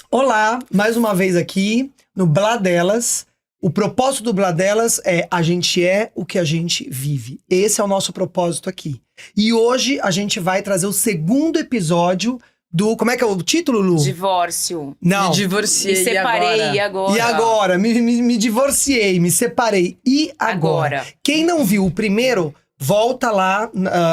Olá, mais uma vez aqui no Blá Delas. O propósito do Blá Delas é a gente é o que a gente vive. Esse é o nosso propósito aqui. E hoje a gente vai trazer o segundo episódio do... Como é que é o título, Lu? Divórcio. Não. Me divorciei. Me separei e agora? e agora? E agora? Me divorciei, me separei. E agora? Quem não viu o primeiro, volta lá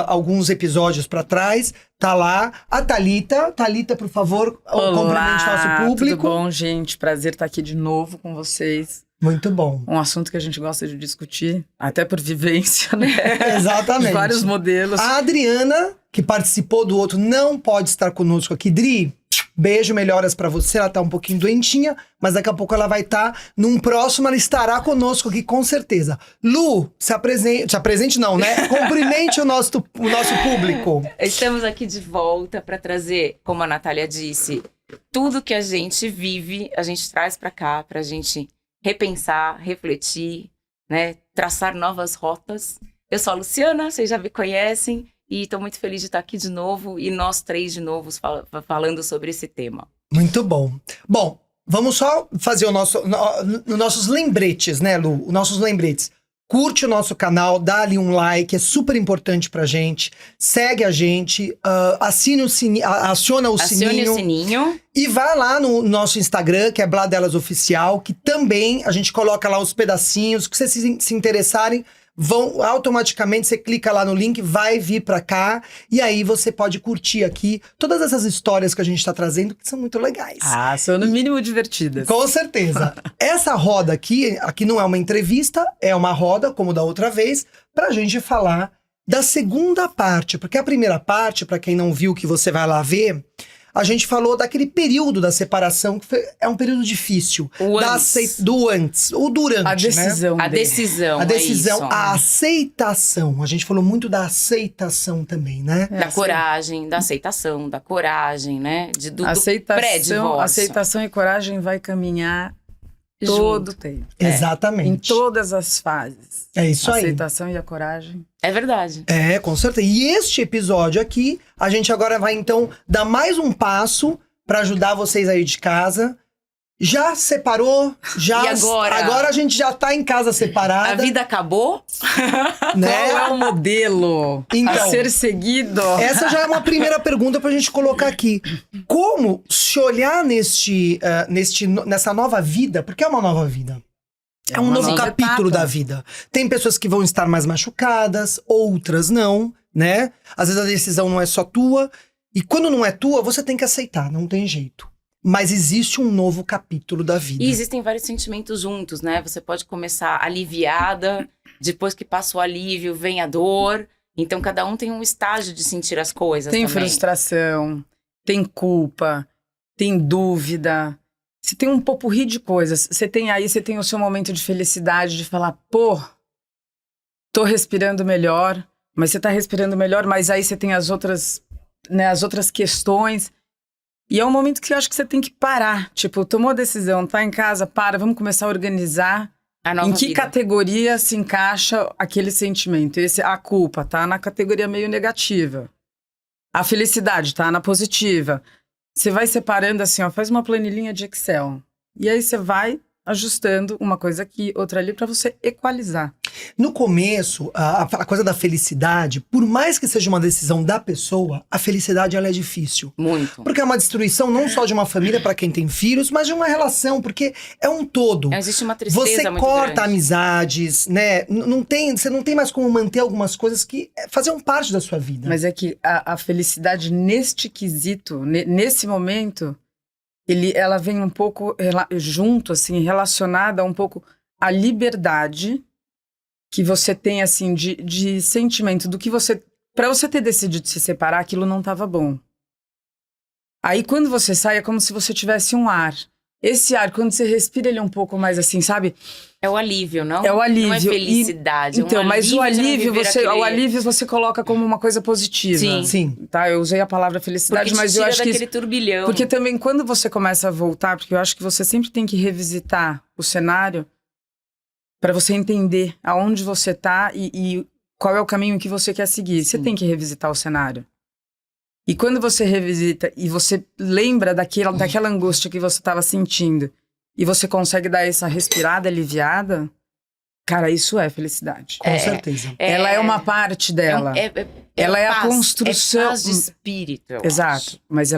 alguns episódios pra trás. Tá lá a Thalita. Thalita, por favor, cumprimente nosso público. Tudo bom, gente? Prazer estar aqui de novo com vocês. Muito bom. Um assunto que a gente gosta de discutir, até por vivência, né? Exatamente. De vários modelos. A Adriana, que participou do outro, não pode estar conosco aqui. Dri, beijo, melhoras pra você. Ela tá um pouquinho doentinha, mas daqui a pouco ela vai estar. Num próximo, ela estará conosco aqui, com certeza. Lu, se apresente não, né? Cumprimente o nosso público. Estamos aqui de volta para trazer, como a Natália disse, tudo que a gente vive, a gente traz para cá, pra gente repensar, refletir, né? Traçar novas rotas. Eu sou a Luciana, vocês já me conhecem. E estou muito feliz de estar aqui de novo e nós três de novo falando sobre esse tema. Muito bom. Bom, vamos só fazer nossos lembretes, né, Lu? Os nossos lembretes. Curte o nosso canal, dá ali um like, é super importante pra gente. Segue a gente, assine o sininho, aciona o sininho. E vai lá no nosso Instagram, que é Blá Delas Oficial, que também a gente coloca lá os pedacinhos, que vocês se interessarem. Vão automaticamente, você clica lá no link, vai vir pra cá, e aí você pode curtir aqui todas essas histórias que a gente tá trazendo, que são muito legais. Ah, são no mínimo divertidas. Com certeza. Essa roda aqui não é uma entrevista, é uma roda, como da outra vez, pra gente falar da segunda parte, porque a primeira parte, pra quem não viu, que você vai lá ver, a gente falou daquele período da separação, que é um período difícil. Do antes, ou durante, a decisão, né? A decisão, a decisão, é isso. a aceitação. A gente falou muito da aceitação também, né? Da coragem, da aceitação, da coragem, né? Do pré-divórcio. Aceitação e coragem vai caminhar todo o tempo. Exatamente. Em todas as fases. É isso aí. A aceitação e a coragem. É verdade. É, com certeza. E este episódio aqui, a gente agora vai então dar mais um passo pra ajudar vocês aí de casa. Já separou? Já. E agora? Agora a gente já tá em casa separada. A vida acabou? Né? Qual é o modelo Então, a ser seguido? Essa já é uma primeira pergunta pra gente colocar aqui. Como se olhar nessa nova vida, porque é uma nova vida. É um novo capítulo da vida. Tem pessoas que vão estar mais machucadas, outras não, né? Às vezes a decisão não é só tua. E quando não é tua, você tem que aceitar, não tem jeito. Mas existe um novo capítulo da vida. E existem vários sentimentos juntos, né? Você pode começar aliviada, depois que passa o alívio, vem a dor. Então, cada um tem um estágio de sentir as coisas Tem também. frustração, tem culpa, tem dúvida. Você tem um popurrí de coisas. Você tem o seu momento de felicidade, de falar, pô, tô respirando melhor. Mas você tá respirando melhor, mas aí você tem as outras questões. E é um momento que eu acho que você tem que parar. Tipo, tomou a decisão, tá em casa, vamos começar a organizar. Em que categoria se encaixa aquele sentimento? A culpa tá na categoria meio negativa. A felicidade tá na positiva. Você vai separando assim, ó, faz uma planilhinha de Excel. E aí você vai ajustando uma coisa aqui, outra ali, pra você equalizar. No começo, a coisa da felicidade, por mais que seja uma decisão da pessoa, a felicidade ela é difícil. Muito. Porque é uma destruição não só de uma família para quem tem filhos, mas de uma relação, porque é um todo. Existe uma tristeza Você muito corta grande. amizades, né? Você não tem mais como manter algumas coisas que faziam parte da sua vida. Mas é que a felicidade neste quesito, nesse momento, ela vem um pouco junto, assim, relacionada um pouco à liberdade que você tem, assim, de sentimento do que você... Pra você ter decidido se separar, aquilo não tava bom. Aí, quando você sai, é como se você tivesse um ar. Esse ar, quando você respira, ele é um pouco mais assim, sabe? É o alívio, não? É o alívio. Não é felicidade. Então, mas o alívio você coloca como uma coisa positiva. Sim. Tá, eu usei a palavra felicidade, porque mas eu acho que daquele turbilhão. Porque também quando você começa a voltar, porque eu acho que você sempre tem que revisitar o cenário para você entender aonde você tá e qual é o caminho que você quer seguir. Você tem que revisitar o cenário. E quando você revisita e você lembra daquela angústia que você estava sentindo e você consegue dar essa respirada aliviada, cara, isso é felicidade. Com certeza. Ela é uma parte dela. Ela é a paz, construção. É paz de espírito, eu Exato. acho. Mas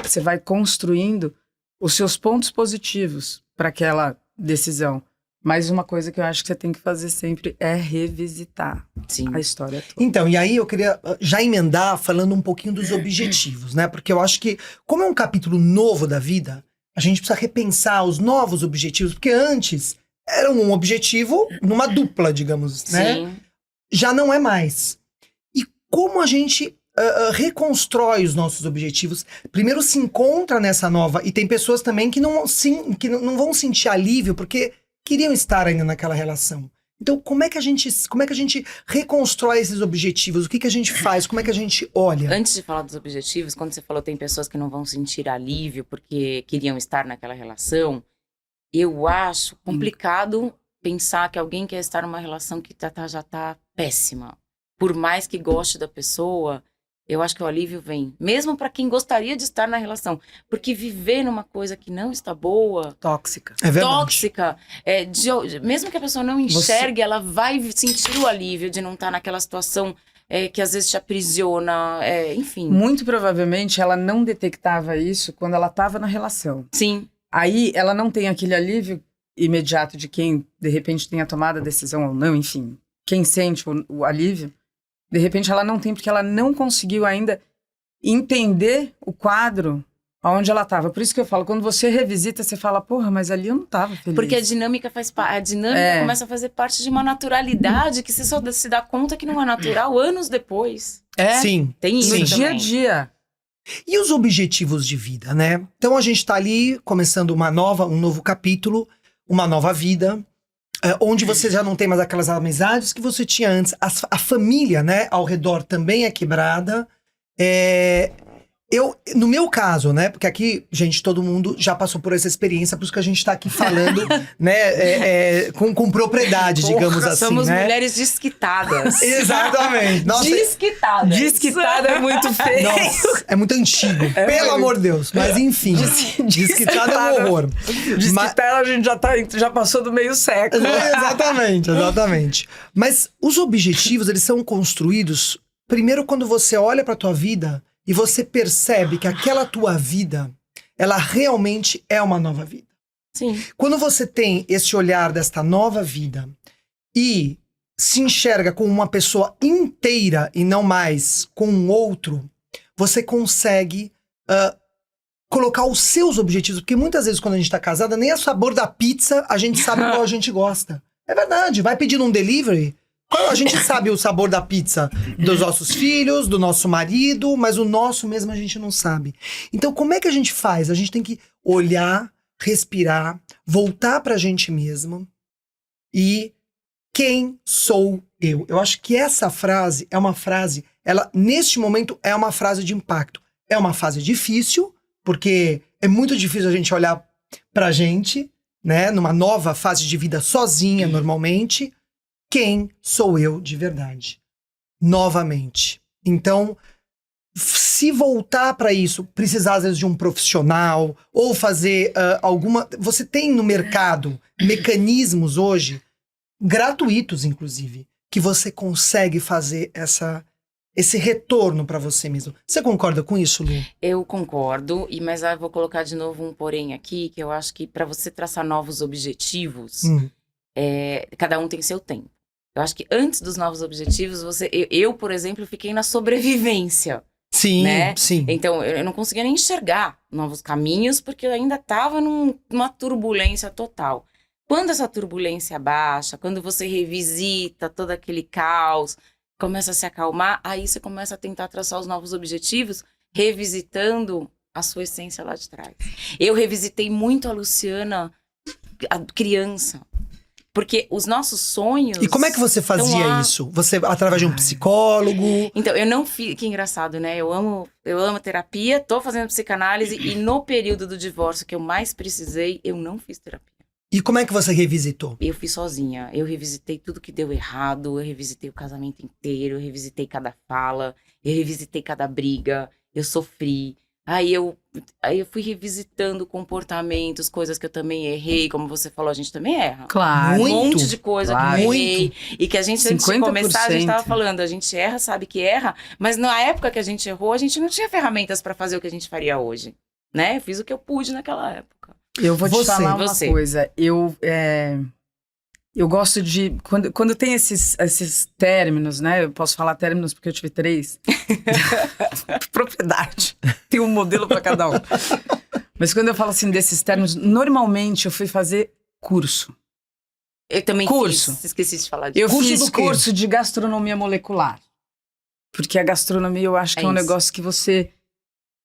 você vai construindo os seus pontos positivos para aquela decisão. Mas uma coisa que eu acho que você tem que fazer sempre é revisitar Sim. a história toda. Então, e aí eu queria já emendar falando um pouquinho dos objetivos, né? Porque eu acho que, como é um capítulo novo da vida, a gente precisa repensar os novos objetivos, porque antes era um objetivo numa dupla, digamos, né? Sim. Já não é mais. E como a gente reconstrói os nossos objetivos? Primeiro se encontra nessa nova, e tem pessoas também que não vão sentir alívio, porque queriam estar ainda naquela relação. Então, como é que a gente reconstrói esses objetivos? O que a gente faz? Como é que a gente olha? Antes de falar dos objetivos, quando você falou tem pessoas que não vão sentir alívio porque queriam estar naquela relação, eu acho complicado pensar que alguém quer estar numa relação que já tá péssima. Por mais que goste da pessoa, eu acho que o alívio vem. Mesmo para quem gostaria de estar na relação. Porque viver numa coisa que não está boa, Tóxica. É verdade. tóxica, mesmo que a pessoa não enxergue, ela vai sentir o alívio de não estar naquela situação que às vezes te aprisiona, enfim. Muito provavelmente ela não detectava isso quando ela estava na relação. Sim. Aí ela não tem aquele alívio imediato de quem, de repente, tenha tomado a decisão ou não, enfim. Quem sente o alívio, de repente ela não tem, porque ela não conseguiu ainda entender o quadro onde ela estava. Por isso que eu falo, quando você revisita, você fala, porra, mas ali eu não estava feliz. Porque a dinâmica começa a fazer parte de uma naturalidade que você só se dá conta que não é natural anos depois. Sim. Tem isso No Sim. dia a também. dia. E os objetivos de vida, né? Então a gente tá ali começando um novo capítulo, uma nova vida, onde você já não tem mais aquelas amizades que você tinha antes. A família, né, ao redor também é quebrada. No meu caso, né, porque aqui, gente, todo mundo já passou por essa experiência, por isso que a gente tá aqui falando, né, com propriedade, digamos assim, Somos né? mulheres desquitadas. Exatamente. Nossa, Desquitadas. Desquitada é muito feio. nossa, é muito antigo, pelo amor de Deus. Mas enfim, desquitado é um horror. Desquitada a gente já passou do meio século. Exatamente. Mas os objetivos, eles são construídos primeiro quando você olha pra tua vida e você percebe que aquela tua vida, ela realmente é uma nova vida. Sim. Quando você tem esse olhar desta nova vida e se enxerga como uma pessoa inteira e não mais com um outro, você consegue colocar os seus objetivos. Porque muitas vezes quando a gente tá casada, nem o sabor da pizza a gente sabe qual a gente gosta. É verdade, vai pedir um delivery, a gente sabe o sabor da pizza dos nossos filhos, do nosso marido, mas o nosso mesmo a gente não sabe. Então como é que a gente faz? A gente tem que olhar, respirar, voltar pra gente mesmo e quem sou eu? Eu acho que essa frase é uma frase, ela neste momento é uma frase de impacto. É uma fase difícil, porque é muito difícil a gente olhar pra gente, né, numa nova fase de vida sozinha, normalmente. Quem sou eu de verdade? Novamente. Então, se voltar para isso, precisar às vezes de um profissional ou fazer você tem no mercado mecanismos hoje, gratuitos inclusive, que você consegue fazer esse retorno para você mesmo. Você concorda com isso, Lu? Eu concordo, mas eu vou colocar de novo um porém aqui, que eu acho que para você traçar novos objetivos, cada um tem seu tempo. Eu acho que antes dos novos objetivos, eu, por exemplo, fiquei na sobrevivência. Sim, né? sim. Então, eu não conseguia nem enxergar novos caminhos, porque eu ainda estava numa turbulência total. Quando essa turbulência baixa, quando você revisita todo aquele caos, começa a se acalmar, aí você começa a tentar traçar os novos objetivos, revisitando a sua essência lá de trás. Eu revisitei muito a Luciana, a criança. Porque os nossos sonhos... E como é que você fazia isso? Você, através de um psicólogo? Então, eu não fiz... Que engraçado, né? Eu amo terapia, tô fazendo psicanálise e no período do divórcio que eu mais precisei, eu não fiz terapia. E como é que você revisitou? Eu fiz sozinha. Eu revisitei tudo que deu errado, eu revisitei o casamento inteiro, eu revisitei cada fala, eu revisitei cada briga, eu sofri. Aí eu fui revisitando comportamentos, coisas que eu também errei. Como você falou, a gente também erra. Claro. Um Muito. monte de coisa Claro. que eu errei. E que a gente, antes de 50%. começar, a gente tava falando, a gente erra, sabe que erra. Mas na época que a gente errou, a gente não tinha ferramentas pra fazer o que a gente faria hoje. Né? Eu fiz o que eu pude naquela época. Eu vou te Você. falar uma Você. coisa. Eu gosto de... Quando tem esses términos, né? Eu posso falar términos porque eu tive 3. Propriedade. Tem um modelo para cada um. Mas quando eu falo assim desses términos, normalmente eu fui fazer curso. Eu também Curso. fiz. Esqueci de falar disso. Eu Curso fiz do quê? curso de gastronomia molecular. Porque a gastronomia eu acho que é um isso. negócio que você...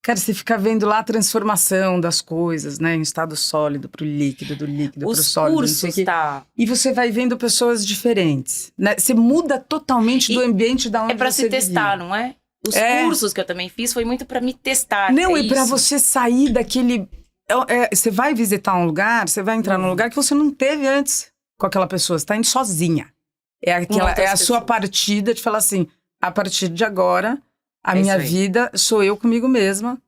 Cara, você fica vendo lá a transformação das coisas, né? Em estado sólido pro líquido, do líquido pro Os sólido, não sei o cursos, quê. tá? E você vai vendo pessoas diferentes, né? Você muda totalmente do ambiente da onde É pra você se testar, vivia. não é? Os É. cursos que eu também fiz foi muito pra me testar. Não, é e pra isso. você sair daquele... você vai visitar um lugar, você vai entrar num lugar que você não teve antes com aquela pessoa. Você tá indo sozinha. É outras a sua pessoas. partida de falar assim, a partir de agora, a É minha isso aí. vida sou eu comigo mesma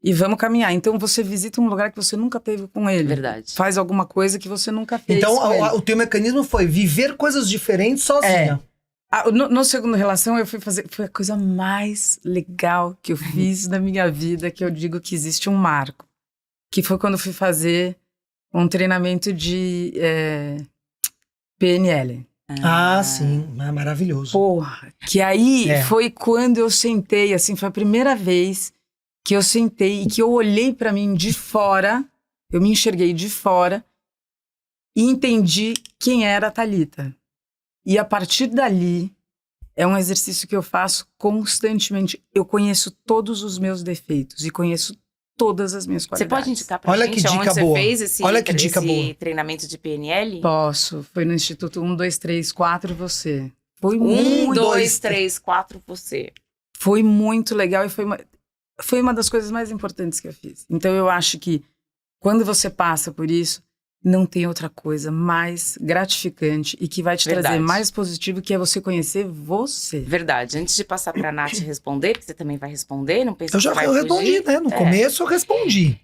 e vamos caminhar. Então você visita um lugar que você nunca teve com ele. Verdade. Faz alguma coisa que você nunca fez Então, com ele. o teu mecanismo foi viver coisas diferentes sozinha. No segundo relação, eu fui fazer... Foi a coisa mais legal que eu fiz na minha vida, que eu digo que existe um marco. Que foi quando eu fui fazer um treinamento de PNL. Ah, sim. Maravilhoso. Porra! Que aí É. foi quando eu sentei, assim, foi a primeira vez que eu sentei e que eu olhei pra mim de fora, eu me enxerguei de fora e entendi quem era a Thalita. E a partir dali, é um exercício que eu faço constantemente. Eu conheço todos os meus defeitos e conheço todas as minhas Você qualidades. pode indicar pra Olha gente que dica aonde boa. você fez esse, Olha que dica boa. treinamento de PNL? Posso. Foi no Instituto 1, 2, 3, 4, você. Foi 1, muito, 2, 3, 4, você. foi muito legal e foi uma das coisas mais importantes que eu fiz. Então eu acho que quando você passa por isso, não tem outra coisa mais gratificante e que vai te Verdade. trazer mais positivo, que é você conhecer você. Verdade. Antes de passar pra Nath responder, porque você também vai responder, não pensa Eu que você vai respondi, fugir. né? No começo eu respondi.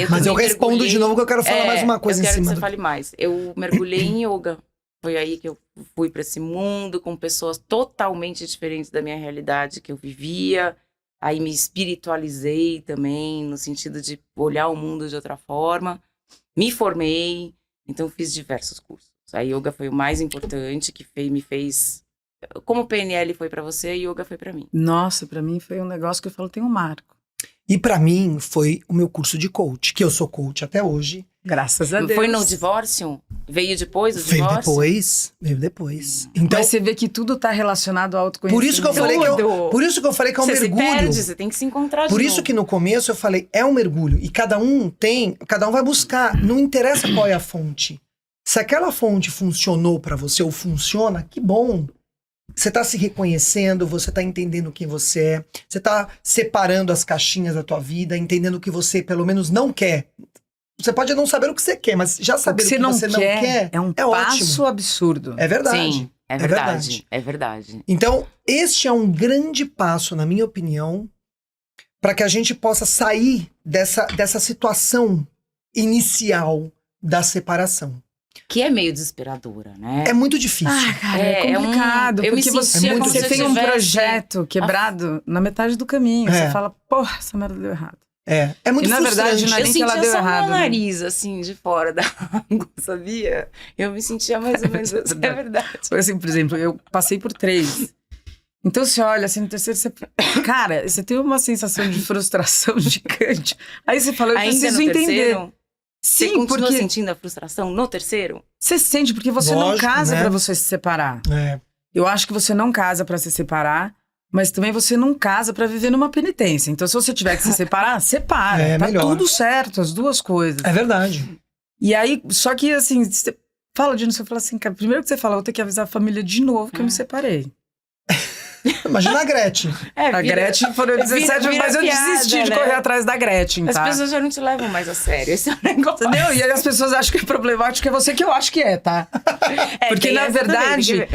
Mas eu também respondo mergulhei- de novo que eu quero falar mais uma coisa eu em quero cima que do... você fale mais. Eu mergulhei em yoga. Foi aí que eu fui pra esse mundo com pessoas totalmente diferentes da minha realidade que eu vivia. Aí me espiritualizei também, no sentido de olhar o mundo de outra forma. Me formei, então fiz diversos cursos. A yoga foi o mais importante, que me fez... Como o PNL foi pra você, a yoga foi pra mim. Nossa, pra mim foi um negócio que eu falo, tem um marco. E pra mim foi o meu curso de coach, que eu sou coach até hoje. Graças a Deus. Foi no divórcio? Veio depois do Veio divórcio? depois. Então, Mas você vê que tudo tá relacionado ao autoconhecimento. por isso que eu falei que por isso que eu falei que é um Você mergulho. se perde, você tem que se encontrar de Por novo. isso que no começo eu falei, é um mergulho. E cada um vai buscar. Não interessa qual é a fonte. Se aquela fonte funcionou pra você ou funciona, que bom. Você tá se reconhecendo, você tá entendendo quem você é, você tá separando as caixinhas da tua vida, entendendo o que você pelo menos não quer. Você pode não saber o que você quer, mas já O saber que você não quer é um passo ótimo. absurdo. É verdade. Sim, é verdade. verdade. É verdade. Então, este é um grande passo, na minha opinião, para que a gente possa sair dessa situação inicial da separação. Que é meio desesperadora, né? É muito difícil. Ah, cara, É, é é um- complicado. eu me porque sentia como você se eu tem um tivesse- projeto quebrado na metade do caminho. É. Você fala, porra, essa merda deu errado. É muito E, na verdade, frustrante. não é Eu nem que ela sentia deu só errado, meu né? nariz, assim, de fora da água, sabia? Eu me sentia mais ou menos assim, é verdade. Foi assim, por exemplo, eu passei por 3. Então você olha assim, no terceiro, você... Cara, você tem uma sensação de frustração gigante. Aí você fala, eu Ainda preciso no entender. terceiro, você Sim, continua porque sentindo a frustração no terceiro? você sente, porque você não Lógico, casa né? pra você se separar. É. Eu acho que você não casa pra se separar, mas também você não casa pra viver numa penitência. Então, se você tiver que se separar, separa. É tá melhor. tudo certo, as duas coisas. É verdade. E aí, só que assim, você fala de você fala assim, cara, primeiro que você fala, eu vou ter que avisar a família de novo que eu me separei. Imagina a Gretchen. A Gretchen foram 17, mas eu desisti de correr atrás da Gretchen, As tá? pessoas já não te levam mais a sério, esse é o negócio. Entendeu? E aí as pessoas acham que é problemático, é você que eu acho que é, tá? Porque, tem na essa também, verdade,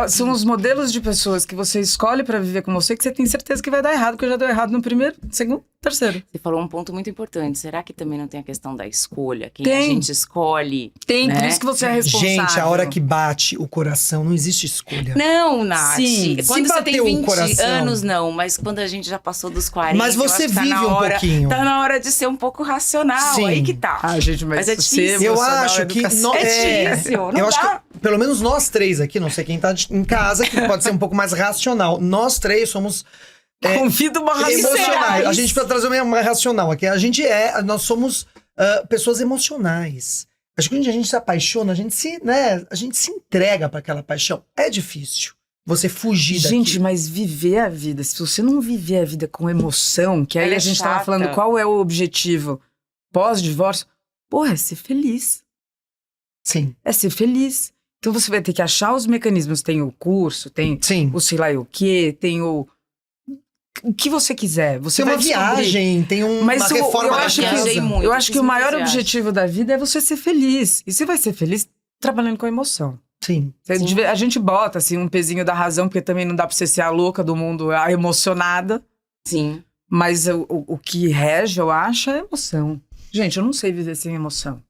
são os modelos de pessoas que você escolhe pra viver com você que você tem certeza que vai dar errado, porque já deu errado no primeiro, segundo, terceiro. Você falou um ponto muito importante. Será que também não tem a questão da escolha? Quem Tem. a gente escolhe? Tem, por né? isso que você é responsável. Gente, a hora que bate o coração, não existe escolha. Não, Nath. Sim, Quando se você tem bateu o 20 coração. anos, não. Mas quando a gente já passou dos 40, Mas você eu acho que vive tá na um hora, pouquinho. Tá na hora de ser um pouco racional. Sim. Aí que tá. Ah, gente, mas é você difícil. Eu emocional, acho que educação. É difícil, não eu acho dá. que pelo menos nós três aqui, não sei quem tá em casa, que pode ser um pouco mais racional. Nós três somos Convido uma emocionais. A gente precisa trazer uma racional aqui. Nós somos pessoas emocionais. Acho que quando a gente se apaixona, a gente se entrega para aquela paixão. É difícil você fugir Gente, daquilo. mas viver a vida, se você não viver a vida com emoção, que aí Ela é a gente tava chata. falando qual é o objetivo pós-divórcio, porra, é ser feliz. Sim, É ser feliz. Então você vai ter que achar os mecanismos. Tem o curso, tem sim. o sei lá o quê, tem o que você quiser. Você Tem vai uma descobrir. viagem, tem Mas uma eu reforma da acho que- casa. muito, Eu acho que fiz o maior muitas viagens. objetivo da vida é você ser feliz. E você vai ser feliz trabalhando com a emoção. Sim. Sim. A gente bota assim um pezinho da razão, porque também não dá pra você ser a louca do mundo, a emocionada. Sim. Mas o que rege, eu acho, é a emoção. Gente, eu não sei viver sem emoção.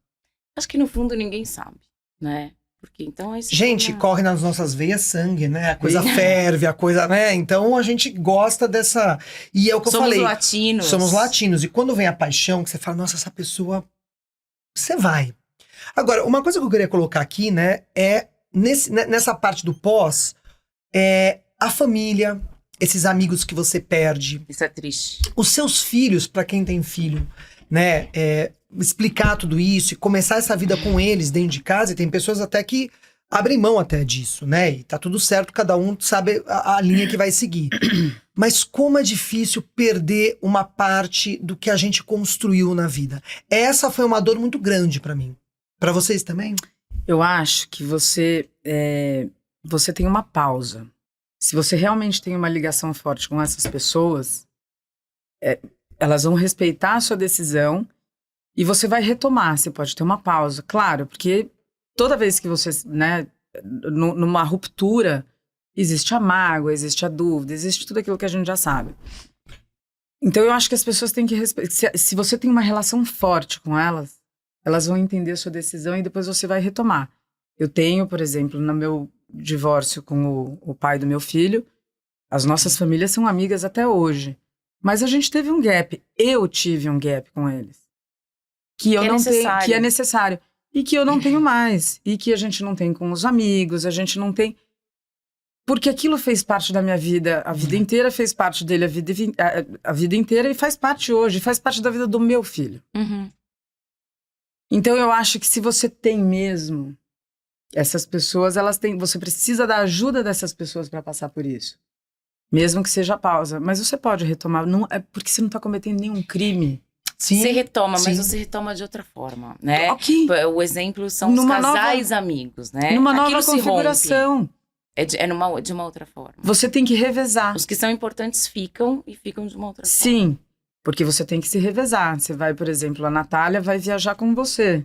Acho que no fundo ninguém sabe, né? Porque então é isso. Gente, corre nas nossas veias sangue, né? A coisa ferve, a coisa, né? Então a gente gosta dessa. E é o que eu Somos falei. latinos. Somos latinos. E quando vem a paixão, que você fala, nossa, essa pessoa. Você vai. Agora, uma coisa que eu queria colocar aqui, né? É nessa parte do pós, a família, esses amigos que você perde, Isso é triste. os seus filhos, pra quem tem filho, né? Explicar tudo isso e começar essa vida com eles dentro de casa. E tem pessoas até que abrem mão até disso, né? E tá tudo certo, cada um sabe a linha que vai seguir. Mas como é difícil perder uma parte do que a gente construiu na vida. Essa foi uma dor muito grande pra mim. Pra vocês também? Eu acho que você tem uma pausa. Se você realmente tem uma ligação forte com essas pessoas, elas vão respeitar a sua decisão e você vai retomar. Você pode ter uma pausa, claro, porque toda vez que você, né, numa ruptura, existe a mágoa, existe a dúvida, existe tudo aquilo que a gente já sabe. Então eu acho que as pessoas têm que respeitar. Se você tem uma relação forte com elas, elas vão entender a sua decisão e depois você vai retomar. Eu tenho, por exemplo, no meu divórcio com o pai do meu filho, as nossas famílias são amigas até hoje. Mas a gente teve um gap. Eu tive um gap com eles. Que eu não tenho, que é necessário. E que eu não tenho mais. E que a gente não tem com os amigos, a gente não tem. Porque aquilo fez parte da minha vida, a vida inteira fez parte dele, a vida inteira, e faz parte hoje, faz parte da vida do meu filho. Uhum. Então eu acho que se você tem mesmo, essas pessoas, você precisa da ajuda dessas pessoas para passar por isso. Mesmo que seja pausa. Mas você pode retomar, não, é porque você não tá cometendo nenhum crime. Sim. Você retoma, sim. mas você retoma de outra forma, né? Ok. O exemplo são os casais amigos, né? Numa Aquilo nova se rompe. configuração. De uma outra forma. Você tem que revezar. Os que são importantes ficam e ficam de uma outra forma. Sim, porque você tem que se revezar. Você vai, por exemplo, a Natália vai viajar com você.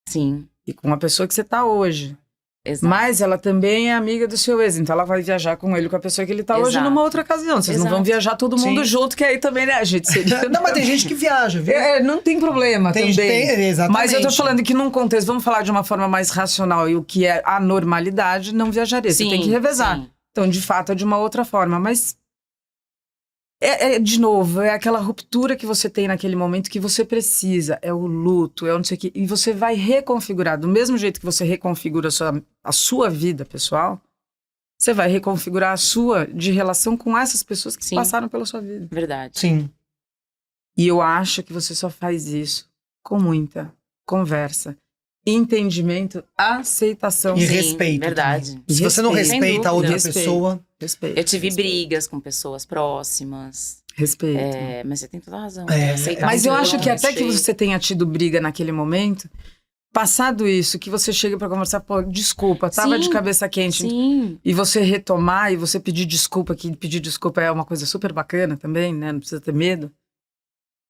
Sim. E com a pessoa que você tá hoje. Exato. Mas ela também é amiga do seu ex, então ela vai viajar com ele, com a pessoa que ele tá hoje Exato. numa outra ocasião. Vocês não vão Exato. viajar todo mundo Sim. junto, que aí também, né, gente? Seria... Não, mas tem gente que viaja, viu? Não tem problema também. Exatamente. Mas eu tô falando que num contexto, vamos falar de uma forma mais racional, e o que é a normalidade, não viajaria. Você Sim, tem que revezar. sim. Então, de fato, é de uma outra forma. Mas, de novo, é aquela ruptura que você tem naquele momento que você precisa. É o luto, é o não sei o quê. E você vai reconfigurar. Do mesmo jeito que você reconfigura a sua vida pessoal, você vai reconfigurar a sua de relação com essas pessoas que Sim. passaram pela sua vida. Verdade. Sim. E eu acho que você só faz isso com muita conversa, entendimento, aceitação. E Sim, respeito. verdade. também. Se você não Respeito. respeita a outra Sem dúvida. pessoa. Respeito. Eu tive brigas com pessoas próximas. Respeito. Mas você tem toda a razão. É, Aceitar Mas eu tudo, acho que até que respeito. você tenha tido briga naquele momento, Passado isso, que você chega pra conversar, pô, desculpa, tava Sim, de cabeça quente. Sim. E você retomar e você pedir desculpa, que pedir desculpa é uma coisa super bacana também, né? Não precisa ter medo.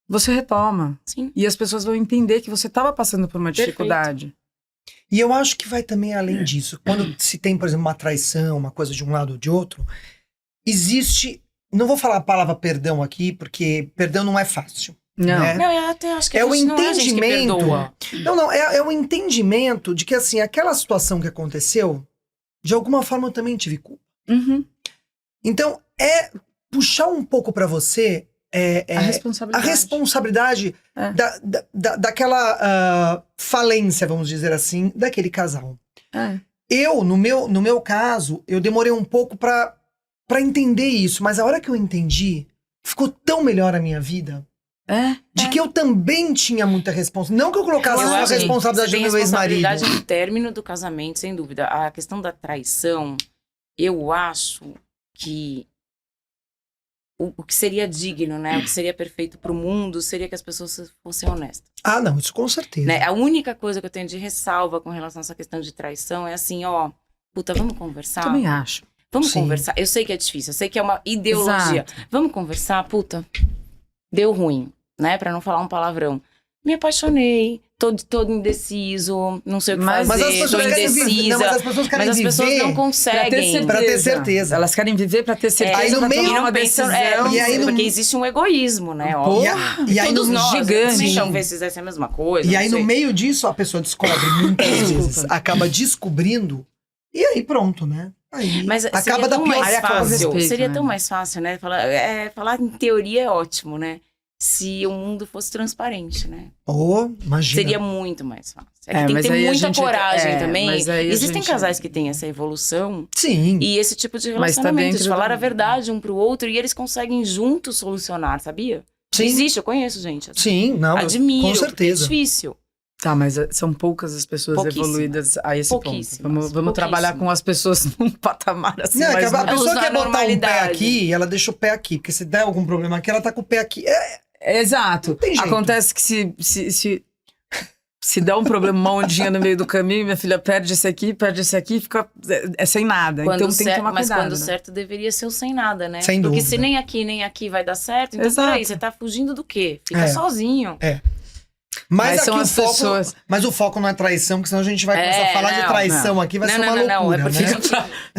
Você retoma. Sim. E as pessoas vão entender que você estava passando por uma dificuldade. E eu acho que vai também além disso. Quando se tem, por exemplo, uma traição, uma coisa de um lado ou de outro, existe... Não vou falar a palavra perdão aqui, porque perdão não é fácil. Não. Né? Não, eu até acho que É o não é a gente que entendimento. perdoa. Não, é o entendimento de que, assim, aquela situação que aconteceu, de alguma forma eu também tive culpa. Uhum. Então, é puxar um pouco pra você A responsabilidade. a responsabilidade É. daquela falência, vamos dizer assim, daquele casal. É. Eu, no meu caso, eu demorei um pouco pra entender isso, mas a hora que eu entendi, ficou tão melhor a minha vida, de que eu também tinha muita responsabilidade. Não que eu colocasse Eu a acho que responsabilidade você do tem meu ex-marido. responsabilidade no término do casamento, sem dúvida. A questão da traição, eu acho que o que seria digno, né? O que seria perfeito pro mundo seria que as pessoas fossem honestas. Ah, não, isso com certeza. Né? A única coisa que eu tenho de ressalva com relação a essa questão de traição é assim, ó, puta, vamos conversar? Também acho. Vamos Sim. conversar. Eu sei que é difícil, eu sei que é uma ideologia. Exato. Vamos conversar? Puta, deu ruim, né? Pra não falar um palavrão. Me apaixonei, todo indeciso, não sei o que Mas Mas as fazer, tô pessoas querem viver. indecisa. Não, mas as pessoas querem Mas as viver pessoas não conseguem. Pra ter certeza. Elas querem viver pra ter certeza. Aí no pra meio- tomar E uma não pensam, decisão. E aí no- porque existe um egoísmo, né? Pô, Óbvio. E aí Todos no nós, gigante. também talvez fizessem a mesma coisa. E não aí, no sei. meio disso, a pessoa descobre muitas vezes, acaba descobrindo, e aí pronto, né? Aí Mas acaba seria da tão pior mais acaba o fácil. respeito, Seria né? tão mais fácil, né? Falar em teoria é ótimo, né? Se o mundo fosse transparente, né? Imagina. Seria muito mais fácil. É que É, tem mas que ter aí a muita gente- coragem é, também. mas aí a Existem gente- casais que têm essa evolução Sim. e esse tipo de Mas tá relacionamento, dentro de falar do- a verdade um pro outro e eles conseguem juntos solucionar, sabia? Sim. Existe, eu conheço gente assim. Sim, não, Admiro, com porque é certeza. difícil. Tá, mas são poucas as pessoas Pouquíssimas. evoluídas a esse ponto. Pouquíssimas, Vamos trabalhar com as pessoas num patamar assim Não, é que mais a pessoa Usar quer a botar um pé normalidade. aqui, ela deixa o pé aqui. Porque se der algum problema aqui, ela tá com o pé aqui. Exato. Não tem jeito. Acontece que se der um problema, uma ondinha no meio do caminho, minha filha perde esse aqui, fica sem nada. Quando Então tem que certo, tomar mas cuidado. quando né? certo deveria ser o sem nada, né? Sem Porque dúvida. se nem aqui vai dar certo, então Exato. peraí, você tá fugindo do quê? Fica É. sozinho. Mas Mas aqui são o as foco. pessoas- Mas o foco não é traição, porque senão a gente vai começar a falar de não, traição aqui, vai ser uma não, loucura, é porque né? a gente...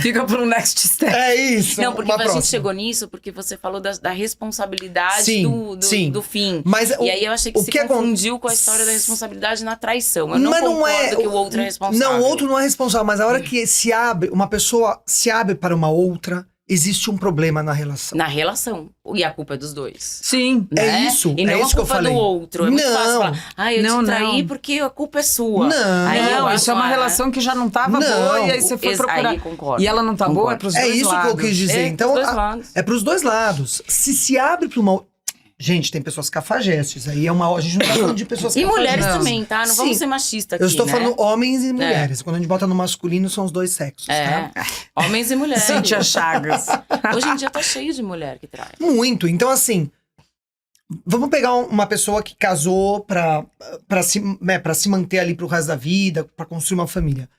Fica pro next step. É isso. Não, porque uma a gente próxima. chegou nisso porque você falou da responsabilidade Sim, sim. do fim. Mas E aí eu achei que o se que confundiu com a história da responsabilidade na traição. Eu não Mas não concordo é que o outro é responsável. Não, o outro não é responsável, mas a hora que se abre, uma pessoa se abre para uma outra, existe um problema na relação. Na relação. E a culpa é dos dois. Sim. É Né? isso, E não é isso a que eu culpa falei. do outro. É muito Não. fácil falar, eu Não, te traí não. porque a culpa é sua. Não. Aí eu Não, acho, isso é uma relação que já não tava Não. boa e aí você foi procurar. Aí concordo. E ela não tá boa, é Concordo. pros É dois isso lados. que eu quis dizer. É, Então, pros dois lados. é pros dois lados. Se abre para uma. Gente, tem pessoas cafajestes. Aí é uma. A gente não tá falando de pessoas E cafajestes. mulheres Não. também, tá? Não vamos Sim. ser machistas aqui, Eu estou né? falando homens e mulheres. Quando a gente bota no masculino, são os dois sexos, É, tá? homens e mulheres. Cíntia Chagas. Hoje em dia tá cheio de mulher que trai. Muito. Então, assim, vamos pegar uma pessoa que casou pra se manter ali pro resto da vida, pra construir uma família.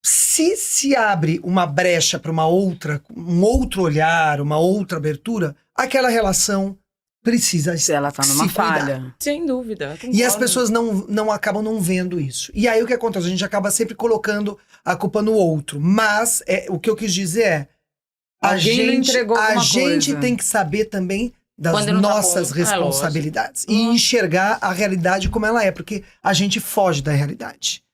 Se abre uma brecha pra uma outra, um outro olhar, uma outra abertura, aquela relação precisa Se ela tá numa se cuidar. falha. Sem dúvida. E as concordo. pessoas não acabam não vendo isso. E aí o que acontece? A gente acaba sempre colocando a culpa no outro. Mas o que eu quis dizer é Alguém lhe entregou a alguma gente coisa. tem que saber também das Quando não tá nossas bom. responsabilidades. E Lógico. enxergar a realidade como ela é. Porque a gente foge da realidade.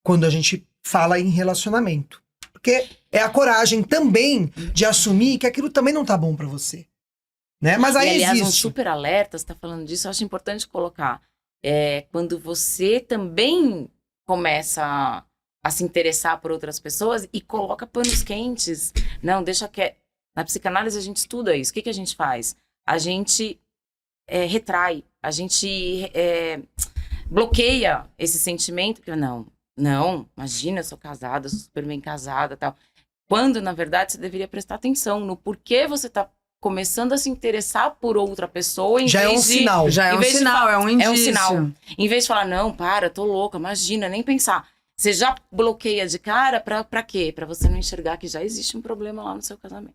Quando a gente fala em relacionamento. Porque é a coragem também de assumir que aquilo também não tá bom pra você. Né? Mas aí e, aliás, um existe. super alerta, você tá falando disso, eu acho importante colocar. Quando você também começa a se interessar por outras pessoas e coloca panos quentes. Não, deixa que... Na psicanálise a gente estuda isso. O que a gente faz? A gente retrai, a gente bloqueia esse sentimento. Não, imagina, eu sou casada, sou super bem casada, tal. Quando, na verdade, você deveria prestar atenção no porquê você tá começando a se interessar por outra pessoa. Já é um sinal. Já é Em um vez de sinal, falar- é um indício. É um sinal. Em vez de falar, não, para, tô louca, imagina, nem pensar. Você já bloqueia de cara pra quê? Pra você não enxergar que já existe um problema lá no seu casamento.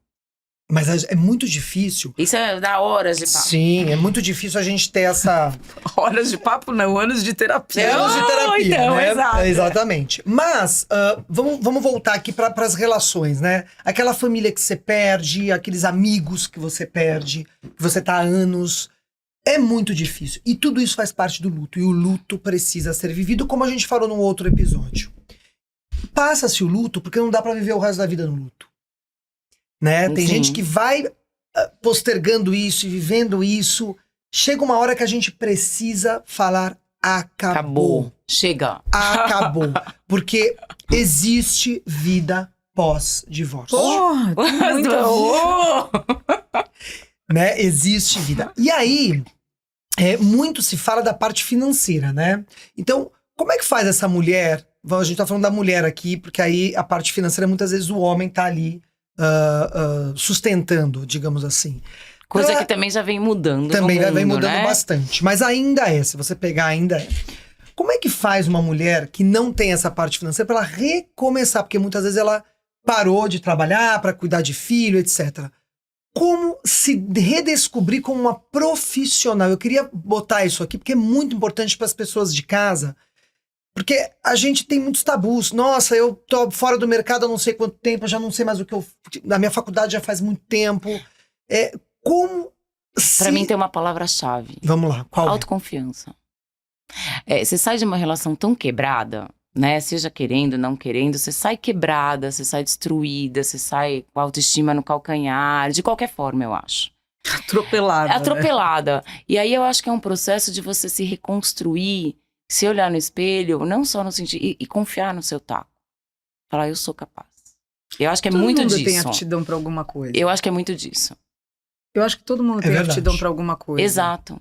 Mas é muito difícil. Isso dá horas de papo. Sim, é muito difícil a gente ter essa... Horas de papo não, anos de terapia. anos de terapia, então, né? exato. Exatamente. Mas, vamos voltar aqui para as relações, né? Aquela família que você perde, aqueles amigos que você perde, que você tá há anos. É muito difícil. E tudo isso faz parte do luto. E o luto precisa ser vivido, como a gente falou num outro episódio. Passa-se o luto porque não dá para viver o resto da vida no luto. Né? Tem Sim. gente que vai postergando isso e vivendo isso. Chega uma hora que a gente precisa falar acabou. Chega. Acabou. Porque existe vida pós-divórcio. Porra, tem muita vida. Né? Existe vida. E aí, muito se fala da parte financeira, né? Então, como é que faz essa mulher? A gente tá falando da mulher aqui, porque aí a parte financeira, muitas vezes o homem tá ali sustentando, digamos assim. Coisa Ela que também já vem mudando. também no mundo, vem mudando né? bastante. Mas ainda se você pegar, ainda é. Como é que faz uma mulher que não tem essa parte financeira para ela recomeçar? Porque muitas vezes ela parou de trabalhar para cuidar de filho, etc. Como se redescobrir como uma profissional? Eu queria botar isso aqui porque é muito importante para as pessoas de casa. Porque a gente tem muitos tabus. Nossa, eu tô fora do mercado há não sei quanto tempo, eu já não sei mais o que eu... Na minha faculdade já faz muito tempo. Como se... Pra mim tem uma palavra-chave. Vamos lá, qual é? Autoconfiança. Você sai de uma relação tão quebrada, né? Seja querendo, não querendo, você sai quebrada, você sai destruída, você sai com a autoestima no calcanhar, de qualquer forma, eu acho. Atropelada. É atropelada. E aí eu acho que é um processo de você se reconstruir, se olhar no espelho, não só no sentido... E confiar no seu taco. Falar, eu sou capaz. Eu acho que é Todo muito mundo disso. tem aptidão pra alguma coisa. Eu acho que é muito disso. Eu acho que todo mundo tem verdade. aptidão pra alguma coisa. Exato.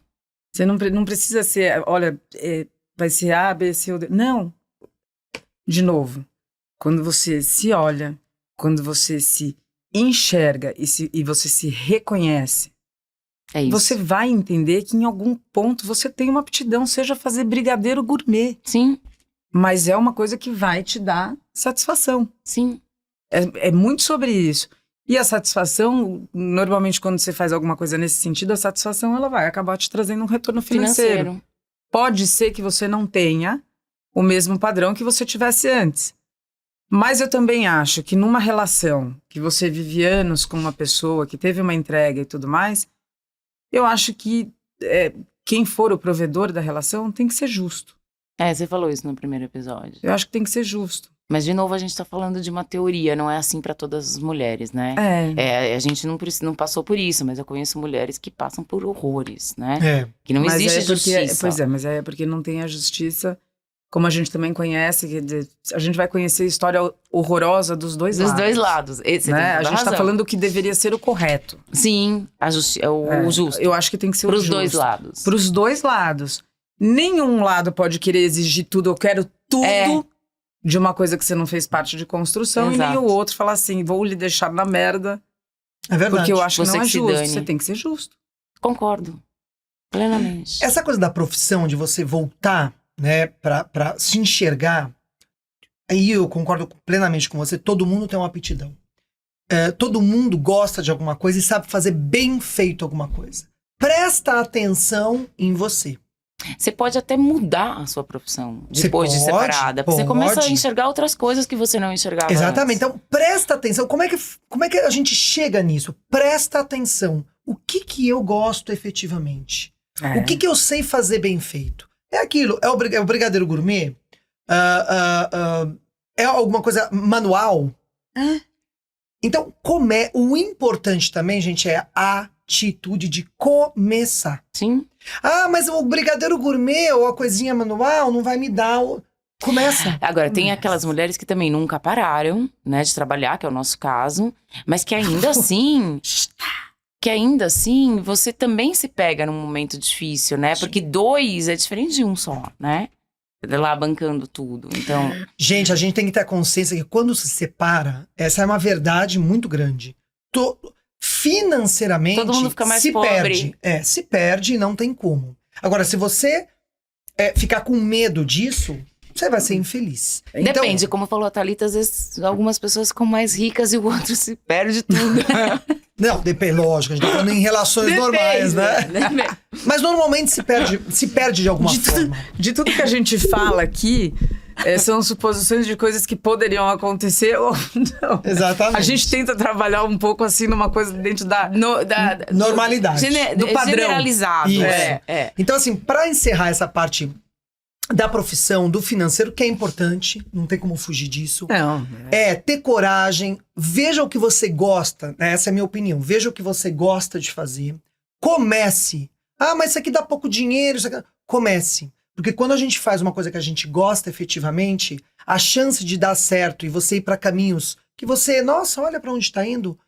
Você não precisa ser, olha, vai ser A, B, C ou D. Não. De novo, quando você se olha, quando você se enxerga e você se reconhece, É isso. você vai entender que em algum ponto você tem uma aptidão, seja fazer brigadeiro gourmet. Sim, Mas é uma coisa que vai te dar satisfação. sim. É muito sobre isso. E a satisfação, normalmente quando você faz alguma coisa nesse sentido, a satisfação ela vai acabar te trazendo um retorno financeiro. Pode ser que você não tenha o mesmo padrão que você tivesse antes. Mas eu também acho que numa relação que você vive anos com uma pessoa, que teve uma entrega e tudo mais, eu acho que quem for o provedor da relação tem que ser justo. Você falou isso no primeiro episódio. Eu acho que tem que ser justo. Mas, de novo, a gente tá falando de uma teoria, não é assim pra todas as mulheres, né? A gente não passou por isso, mas eu conheço mulheres que passam por horrores, né? Que não Mas existe justiça. Pois é, mas é porque não tem a justiça, como a gente também conhece, a gente vai conhecer a história horrorosa dos dois lados. Dos dois lados. Você tem Né? A toda gente razão. tá falando o que deveria ser o correto. Sim, o justo. Eu acho que tem que ser Pros o justo. dois lados. Pros dois lados. Nenhum lado pode querer exigir tudo, eu quero tudo de uma coisa que você não fez parte de construção, Exato. e nem o outro falar assim, vou lhe deixar na merda, É verdade. porque eu acho que Você não é que se justo. dane. Você tem que ser justo. Concordo. Plenamente. Essa coisa da profissão, de você voltar, né, pra se enxergar, aí eu concordo plenamente com você, todo mundo tem uma aptidão. Todo mundo gosta de alguma coisa e sabe fazer bem feito alguma coisa. Presta atenção em você. Você pode até mudar a sua profissão depois de pode, separada. Porque você começa a pode. enxergar outras coisas que você não enxergava Exatamente. antes. Então, presta atenção. Como é que a gente chega nisso? Presta atenção. O que eu gosto efetivamente? O que eu sei fazer bem feito? É aquilo. É o brigadeiro gourmet? É alguma coisa manual? Então, o importante também, gente, é a atitude de começar. Sim. Ah, mas o brigadeiro gourmet ou a coisinha manual não vai me dar... Começa. Agora, tem aquelas mulheres que também nunca pararam, né, de trabalhar, que é o nosso caso, mas que ainda assim, você também se pega num momento difícil, né? Porque dois é diferente de um só, né? Lá bancando tudo, então... Gente, a gente tem que ter a consciência que quando se separa, essa é uma verdade muito grande. financeiramente Todo mundo fica mais se pobre. perde. Se perde e não tem como. Agora, se você ficar com medo disso, você vai ser infeliz. Então, Depende, como falou a Thalita, às vezes algumas pessoas ficam mais ricas e o outro se perde tudo. não, depende, lógico, a gente tá falando em relações normais, né? Depende. Mas normalmente se perde de alguma forma. De tudo que a gente fala aqui, são suposições de coisas que poderiam acontecer ou não. Exatamente. A gente tenta trabalhar um pouco assim numa coisa dentro da Normalidade. do padrão. Generalizado. Isso. É. Então, assim, pra encerrar essa parte da profissão, do financeiro, que é importante, não tem como fugir disso. Não. É ter coragem, veja o que você gosta, né? Essa é a minha opinião. Veja o que você gosta de fazer. Comece. Ah, mas isso aqui dá pouco dinheiro. Isso aqui... Comece. Porque quando a gente faz uma coisa que a gente gosta efetivamente, a chance de dar certo e você ir para caminhos que você, nossa, olha para onde está indo,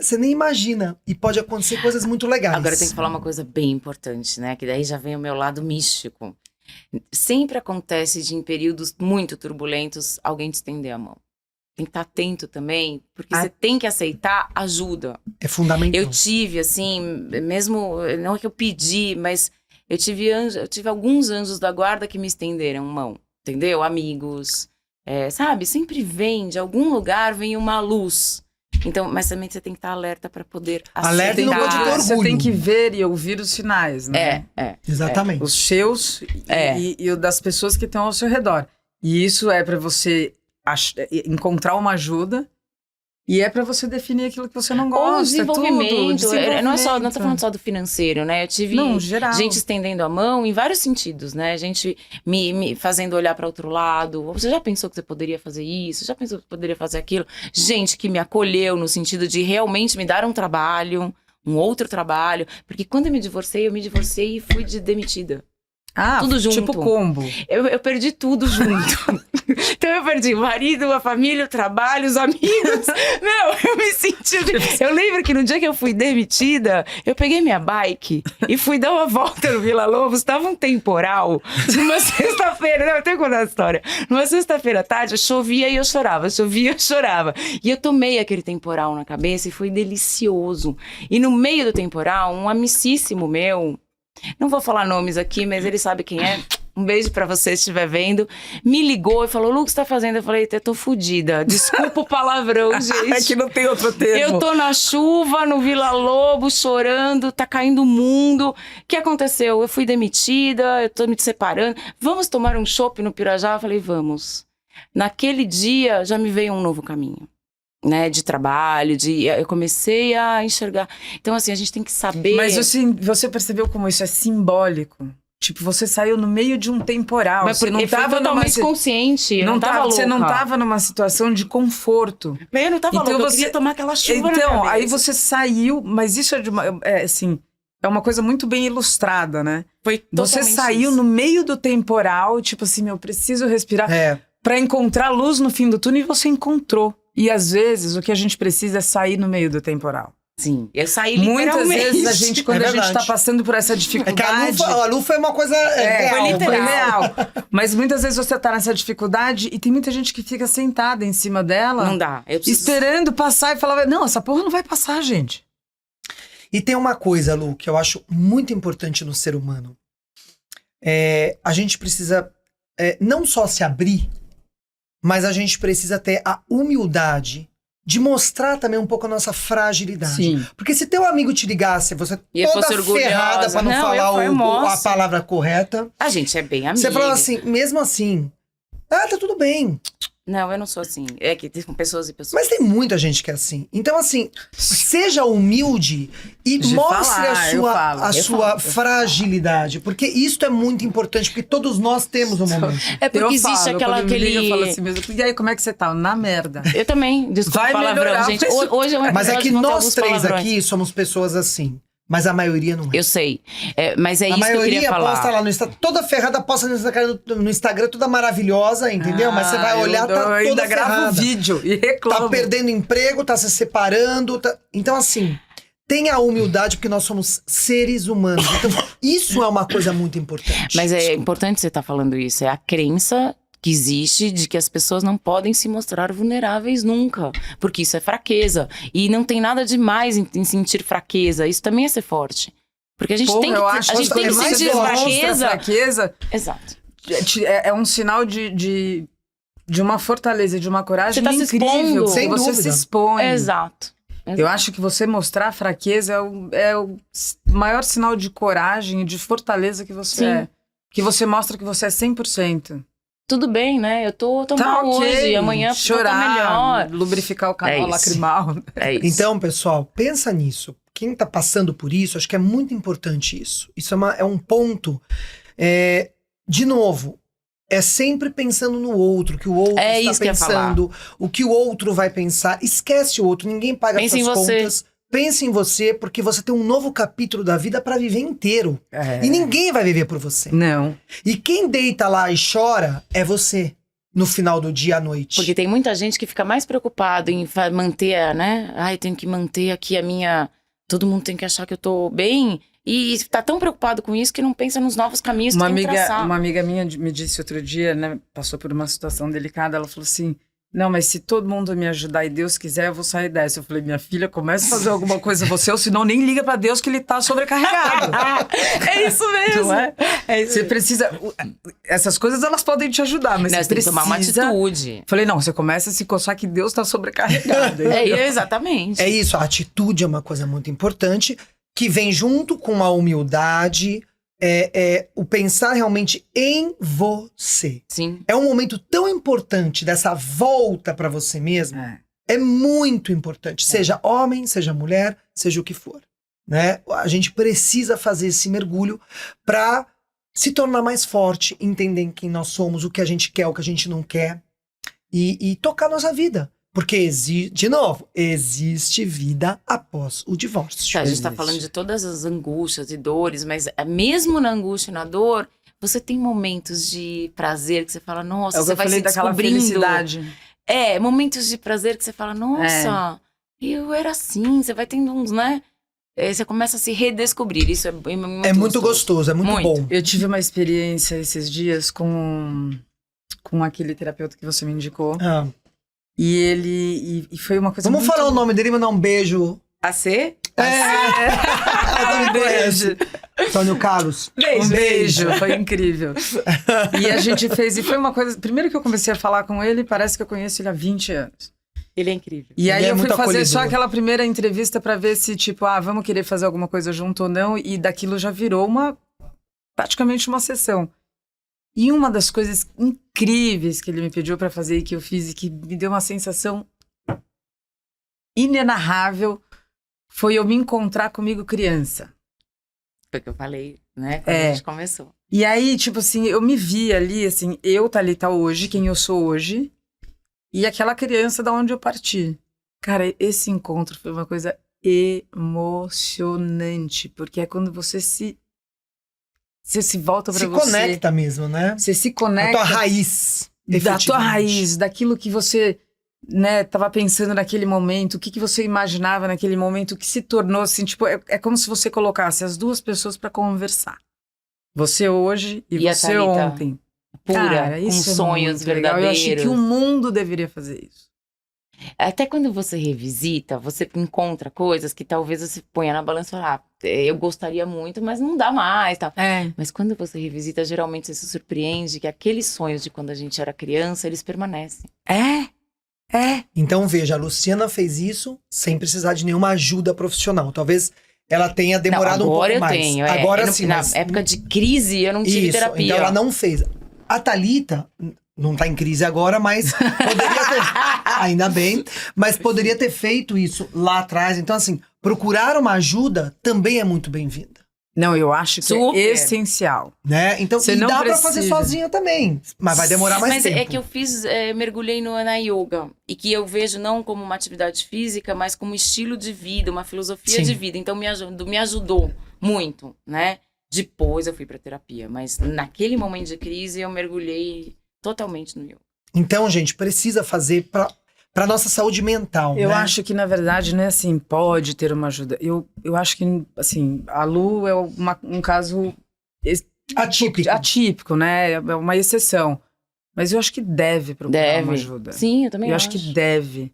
você nem imagina. E pode acontecer coisas muito legais. Agora eu tenho que falar uma coisa bem importante, né? Que daí já vem o meu lado místico. Sempre acontece de em períodos muito turbulentos alguém te estender a mão. Tem que estar atento também, porque você tem que aceitar ajuda. É fundamental. Eu tive, assim, mesmo, não é que eu pedi, mas eu tive alguns anjos da guarda que me estenderam mão, entendeu? Amigos, sabe? Sempre vem, de algum lugar vem uma luz. Então, mas também você tem que estar alerta para poder aceitar. Alerta e não pode ter orgulho. Você tem que ver e ouvir os sinais, né? Exatamente. Os seus e o das pessoas que estão ao seu redor. E isso é para você encontrar uma ajuda e é para você definir aquilo que você não gosta. Ou desenvolvimento. Desenvolvimento. Não tô falando só do financeiro, né? Eu tive geral. gente estendendo a mão em vários sentidos, né? Gente me fazendo olhar para outro lado. Você já pensou que você poderia fazer isso? Já pensou que você poderia fazer aquilo? Gente que me acolheu no sentido de realmente me dar um trabalho, um outro trabalho. Porque quando eu me divorciei e fui demitida. Tudo junto. Tipo combo. Eu perdi tudo junto. Então eu perdi o marido, a família, o trabalho, os amigos. Eu me senti... Eu lembro que no dia que eu fui demitida, eu peguei minha bike e fui dar uma volta no Vila Lobos. Tava um temporal. Numa sexta-feira, eu tenho que contar a história. Numa sexta-feira à tarde, chovia e eu chorava. Chovia e eu chorava. E eu tomei aquele temporal na cabeça e foi delicioso. E no meio do temporal, um amicíssimo meu... Não vou falar nomes aqui, mas ele sabe quem é. Um beijo pra você se estiver vendo. Me ligou e falou, Lu, o que você tá fazendo? Eu falei, eu tô fodida. Desculpa o palavrão, gente. É que não tem outro termo. Eu tô na chuva, no Vila Lobos, chorando, tá caindo o mundo. O que aconteceu? Eu fui demitida, eu tô me separando. Vamos tomar um chopp no Pirajá? Eu falei, vamos. Naquele dia, já me veio um novo caminho. Né, de trabalho, eu comecei a enxergar. Então, assim, a gente tem que saber... Mas assim, você percebeu como isso é simbólico? Tipo, você saiu no meio de um temporal. Mas você não tava totalmente consciente. Eu não tava louca. Você não tava numa situação de conforto. Mas eu não tava louca, eu queria tomar aquela chuva na cabeça. Aí você saiu, mas isso é uma coisa muito bem ilustrada, né? Foi você saiu no meio do temporal, tipo assim, eu preciso respirar pra encontrar luz no fim do túnel, e você encontrou. E às vezes o que a gente precisa é sair no meio do temporal. Sim, eu saí literalmente. Muitas vezes a gente, quando a gente tá passando por essa dificuldade... a Lu foi uma coisa real. Foi real. Mas muitas vezes você tá nessa dificuldade e tem muita gente que fica sentada em cima dela. Não dá. Esperando passar e falar, não, essa porra não vai passar, gente. E tem uma coisa, Lu, que eu acho muito importante no ser humano. A gente precisa não só se abrir, mas a gente precisa ter a humildade de mostrar também um pouco a nossa fragilidade. Sim. Porque se teu amigo te ligasse, você e toda ferrada pra não falar a palavra correta. A gente é bem amiga. Você falava assim, mesmo assim, tá tudo bem. Não, eu não sou assim. É que tem pessoas e pessoas. Mas tem muita gente que é assim. Então, assim, seja humilde e mostre a sua fragilidade. Porque isso é muito importante, porque todos nós temos um momento. É porque existe aquele... Eu falo assim mesmo, e aí, como é que você tá? Na merda. Eu também, desculpa vai palavrão, melhorar, gente. Hoje é um Mas é que nós três palavrões. aqui somos pessoas assim. Mas a maioria não é. Eu sei. Mas é isso que eu queria falar. A maioria posta lá no Instagram, toda ferrada, posta no Instagram, toda maravilhosa, entendeu? Mas você vai olhar, tá toda ainda ferrada. gravo vídeo e reclamo. Tá perdendo emprego, tá se separando. Então, assim, tenha a humildade, porque nós somos seres humanos. Então, isso é uma coisa muito importante. Mas é importante você estar falando isso. É a crença que existe de que as pessoas não podem se mostrar vulneráveis nunca, porque isso é fraqueza. E não tem nada demais em sentir fraqueza, isso também é ser forte. Porque a gente tem que, eu acho a gente tem que mais sentir demonstra fraqueza. Exato. Exato. É um sinal de uma fortaleza, de uma coragem Você tá se incrível. expondo. Porque Sem você dúvida. se expõe. Exato. Eu acho que você mostrar fraqueza é o maior sinal de coragem e de fortaleza que você Sim. é. Que você mostra que você é 100%. Tudo bem, né? Eu tô mal ok. hoje, amanhã chorar, eu tô melhor. lubrificar o canal É isso. lacrimal. É isso. Então, pessoal, pensa nisso. Quem tá passando por isso, acho que é muito importante isso. Isso é um ponto. De novo, é sempre pensando no outro, o que o outro É está isso que eu ia pensando, o que o outro vai pensar. Esquece o outro, ninguém paga Pensa suas em você. contas. Pense em você, porque você tem um novo capítulo da vida pra viver inteiro. É. E ninguém vai viver por você. Não. E quem deita lá e chora é você, no final do dia à noite. Porque tem muita gente que fica mais preocupado em manter, né? Ai, tenho que manter aqui a minha... Todo mundo tem que achar que eu tô bem. E tá tão preocupado com isso que não pensa nos novos caminhos que tem que traçar. Uma amiga minha me disse outro dia, né? Passou por uma situação delicada. Ela falou assim... Não, mas se todo mundo me ajudar e Deus quiser, eu vou sair dessa. Eu falei, minha filha, comece a fazer alguma coisa você, ou senão nem liga pra Deus que ele tá sobrecarregado. É isso mesmo. Não é? É isso Você mesmo. precisa... Essas coisas, elas podem te ajudar, mas Não, você você tem que precisa... tomar uma atitude. Falei, não, você começa a se coçar que Deus tá sobrecarregado. Exatamente. É isso, a atitude é uma coisa muito importante, que vem junto com a humildade, o pensar realmente em você. Sim. É um momento tão importante dessa volta pra você mesmo. É muito importante. Seja homem, seja mulher, seja o que for. Né? A gente precisa fazer esse mergulho pra se tornar mais forte, entender quem nós somos, o que a gente quer, o que a gente não quer. E tocar nossa vida. Porque, de novo, existe vida após o divórcio. A gente tá falando de todas as angústias e dores, mas mesmo na angústia e na dor, você tem momentos de prazer que você fala, nossa, você vai se daquela descobrindo. felicidade. Momentos de prazer que você fala, nossa, eu era assim, você vai tendo uns, né? Você começa a se redescobrir, isso é muito É muito gostoso, é muito bom. Eu tive uma experiência esses dias com aquele terapeuta que você me indicou. Ah. E ele... E foi uma coisa Vamos muito... falar o nome dele e mandar um beijo. AC? Um beijo. Antônio Carlos. Um beijo, foi incrível. E a gente fez, e foi uma coisa... Primeiro que eu comecei a falar com ele, parece que eu conheço ele há 20 anos. Ele é incrível. E aí Ele é eu fui muito fazer só acolhedor. aquela primeira entrevista pra ver se, tipo, vamos querer fazer alguma coisa junto ou não. E daquilo já virou praticamente uma sessão. E uma das coisas incríveis que ele me pediu pra fazer e que eu fiz e que me deu uma sensação inenarrável foi eu me encontrar comigo criança. Foi o que eu falei, né? Quando a gente começou. E aí, tipo assim, eu me vi ali, assim, eu, Thalita, hoje, quem eu sou hoje, e aquela criança da onde eu parti. Cara, esse encontro foi uma coisa emocionante, porque é quando você se volta pra você. Se conecta mesmo, né? Você se A conecta. tua raiz. Da tua efetivamente. raiz, daquilo que você, né, tava pensando naquele momento, o que você imaginava naquele momento, o que se tornou assim, tipo, é como se você colocasse as duas pessoas pra conversar. Você hoje e E a você Thalita ontem. Pura, Cara, com isso é sonhos muito legal. verdadeiros. Eu acho que o mundo deveria fazer isso. Até quando você revisita, você encontra coisas que talvez você ponha na balança e fala, eu gostaria muito, mas não dá mais, tal. Mas quando você revisita, geralmente você se surpreende que aqueles sonhos de quando a gente era criança, eles permanecem. Então, veja, a Luciana fez isso sem precisar de nenhuma ajuda profissional. Talvez ela tenha demorado um pouco Agora eu mais. tenho, Agora sim, na mas... época de crise, eu não tive Isso, terapia. então ela não fez. A Thalita não tá em crise agora, mas poderia ter... Ainda bem. Mas poderia ter feito isso lá atrás. Então, assim, procurar uma ajuda também é muito bem-vinda. Não, eu acho que Super. é essencial. Né? Então, Você e não dá pra precisa. fazer sozinha também. Mas vai demorar mais Mas tempo. é que eu fiz, mergulhei na yoga. E que eu vejo não como uma atividade física, mas como estilo de vida, uma filosofia Sim. de vida. Então me ajudou muito, né? Depois eu fui pra terapia. Mas naquele momento de crise, eu mergulhei totalmente no yoga. Então, gente, precisa fazer pra nossa saúde mental, Eu né? acho que, na verdade, não é assim, pode ter uma ajuda. Eu acho que, assim, a Lu é um caso Atípico. atípico, né? É uma exceção. Mas eu acho que deve procurar uma ajuda. Sim, eu também Eu acho. acho que deve.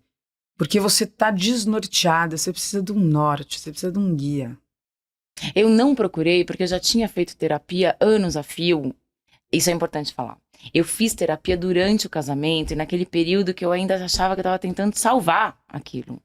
Porque você tá desnorteada, você precisa de um norte, você precisa de um guia. Eu não procurei porque eu já tinha feito terapia anos a fio. Isso é importante falar. Eu fiz terapia durante o casamento e naquele período que eu ainda achava que eu estava tentando salvar aquilo.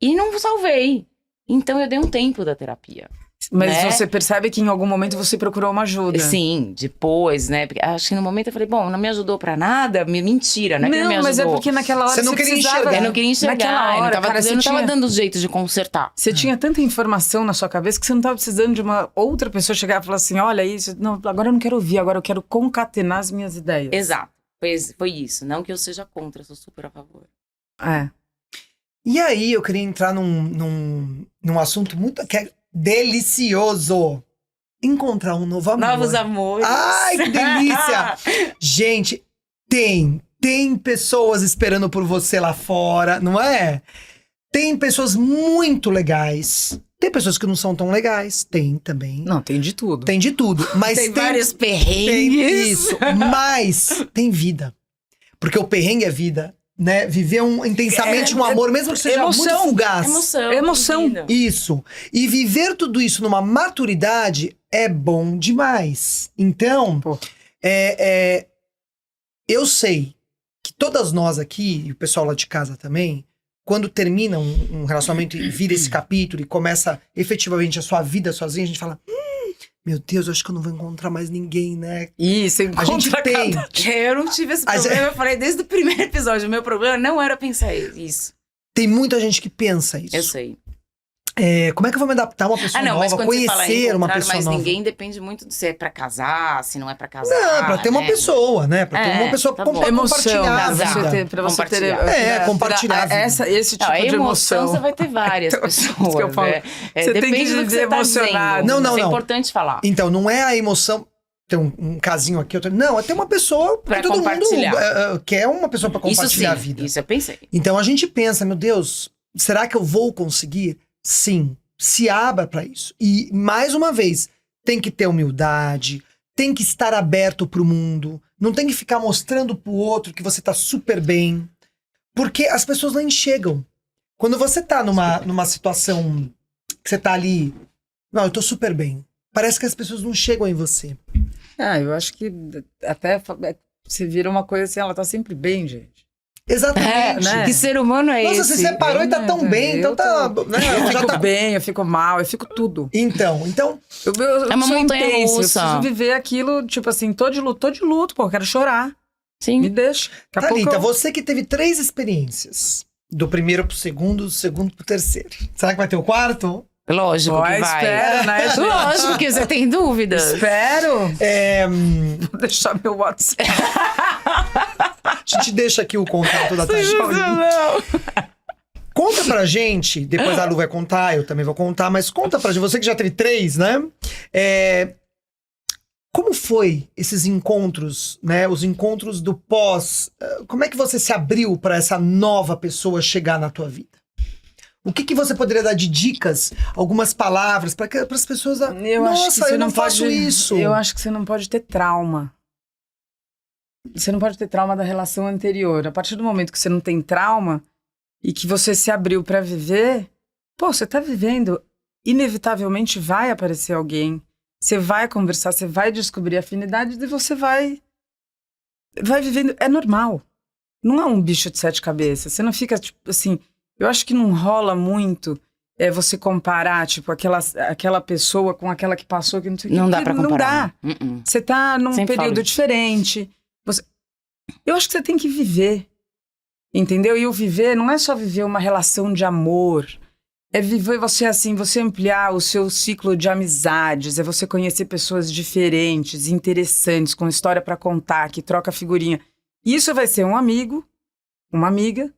E não salvei. Então eu dei um tempo da terapia. Mas né? você percebe que em algum momento você procurou uma ajuda. Sim, depois, né? Porque acho que no momento eu falei, bom, não me ajudou pra nada. Mentira, né? Que não me mas ajudou. é porque naquela hora Você não queria precisava... enxergar. Eu não queria enxergar. Naquela hora, cara, eu não tava dando jeito de consertar. Você tinha tanta informação na sua cabeça que você não tava precisando de uma outra pessoa chegar e falar assim, olha isso, não, agora eu não quero ouvir, agora eu quero concatenar as minhas ideias. Exato. Foi isso. Não que eu seja contra, eu sou super a favor. É. E aí eu queria entrar num assunto muito que é delicioso. Encontrar um novo amor. Novos amores. Ai, que delícia! Gente, tem pessoas esperando por você lá fora, não é? Tem pessoas muito legais. Tem pessoas que não são tão legais. Tem também. Não, tem de tudo. Tem de tudo. Mas Tem vários perrengues. isso. Mas tem vida. Porque o perrengue é vida. Né? Viver intensamente um amor, mesmo que seja muito fugaz. Emoção. Isso. E viver tudo isso numa maturidade é bom demais. Então, eu sei que todas nós aqui, e o pessoal lá de casa também, quando termina um relacionamento e vira esse capítulo e começa efetivamente a sua vida sozinha, a gente fala... Meu Deus, eu acho que eu não vou encontrar mais ninguém, né? Isso, a gente tem. Eu não tive esse problema, eu falei desde o primeiro episódio. O meu problema não era pensar isso. Tem muita gente que pensa isso. Eu sei. Como é que eu vou me adaptar a uma pessoa mas nova, quando você fala conhecer uma pessoa mais nova? ninguém depende muito de se é pra casar, se não é pra casar. Não, pra ter uma pessoa, né? Pra ter uma pessoa tá pra bom. compartilhar a vida. Pra você ter... compartilhar a vida. Esse tipo de emoção. Você vai ter várias pessoas. Que eu falo. Você tem que viver emocionado. Não. Isso é importante falar. Então, não é a emoção... Tem um casinho aqui, outro... Não, é ter uma pessoa pra todo compartilhar. mundo quer uma pessoa pra compartilhar a vida. Isso eu pensei. Então, a gente pensa, meu Deus, será que eu vou conseguir? Sim. Se abra pra isso. E, mais uma vez, tem que ter humildade, tem que estar aberto pro mundo, não tem que ficar mostrando pro outro que você tá super bem, porque as pessoas não enxergam. Quando você tá numa situação que você tá ali, não, eu tô super bem, parece que as pessoas não chegam em você. Eu acho que até você vira uma coisa assim, ela tá sempre bem, gente. Exatamente. Né? Que ser humano é esse? Nossa, você separou e tá tão bem, então tá... Eu fico bem, eu fico mal, eu fico tudo. Então... Eu é uma sou montanha intensa, russa. Eu preciso viver aquilo, tipo assim, tô de luto, pô, eu quero chorar. Sim. Me deixa. Thalita, você que teve 3 experiências. Do primeiro pro segundo, do segundo pro terceiro. Será que vai ter o quarto? Lógico que vai. Espero, né, gente? Lógico que você tem dúvidas. Espero. Vou deixar meu WhatsApp. A gente deixa aqui o contato da Thalita. Conta pra gente, depois a Lu vai contar, eu também vou contar, mas conta pra gente, você que já teve 3, né? Como foi esses encontros, né? Os encontros do pós. Como é que você se abriu pra essa nova pessoa chegar na tua vida? O que você poderia dar de dicas, algumas palavras, para as pessoas... Nossa, eu não faço isso. Eu acho que você não pode ter trauma. Você não pode ter trauma da relação anterior. A partir do momento que você não tem trauma e que você se abriu pra viver, pô, você tá vivendo, inevitavelmente vai aparecer alguém, você vai conversar, você vai descobrir afinidades e você vai vivendo. É normal. Não é um bicho de 7 cabeças. Você não fica, tipo, assim... Eu acho que não rola muito você comparar, tipo, aquela pessoa com aquela que passou, que não sei o que. Não dá pra comparar. Não dá. Você tá num período diferente. Eu acho que você tem que viver, entendeu? E o viver não é só viver uma relação de amor. É viver você assim, você ampliar o seu ciclo de amizades, é você conhecer pessoas diferentes, interessantes, com história pra contar, que troca figurinha. Isso vai ser um amigo, uma amiga,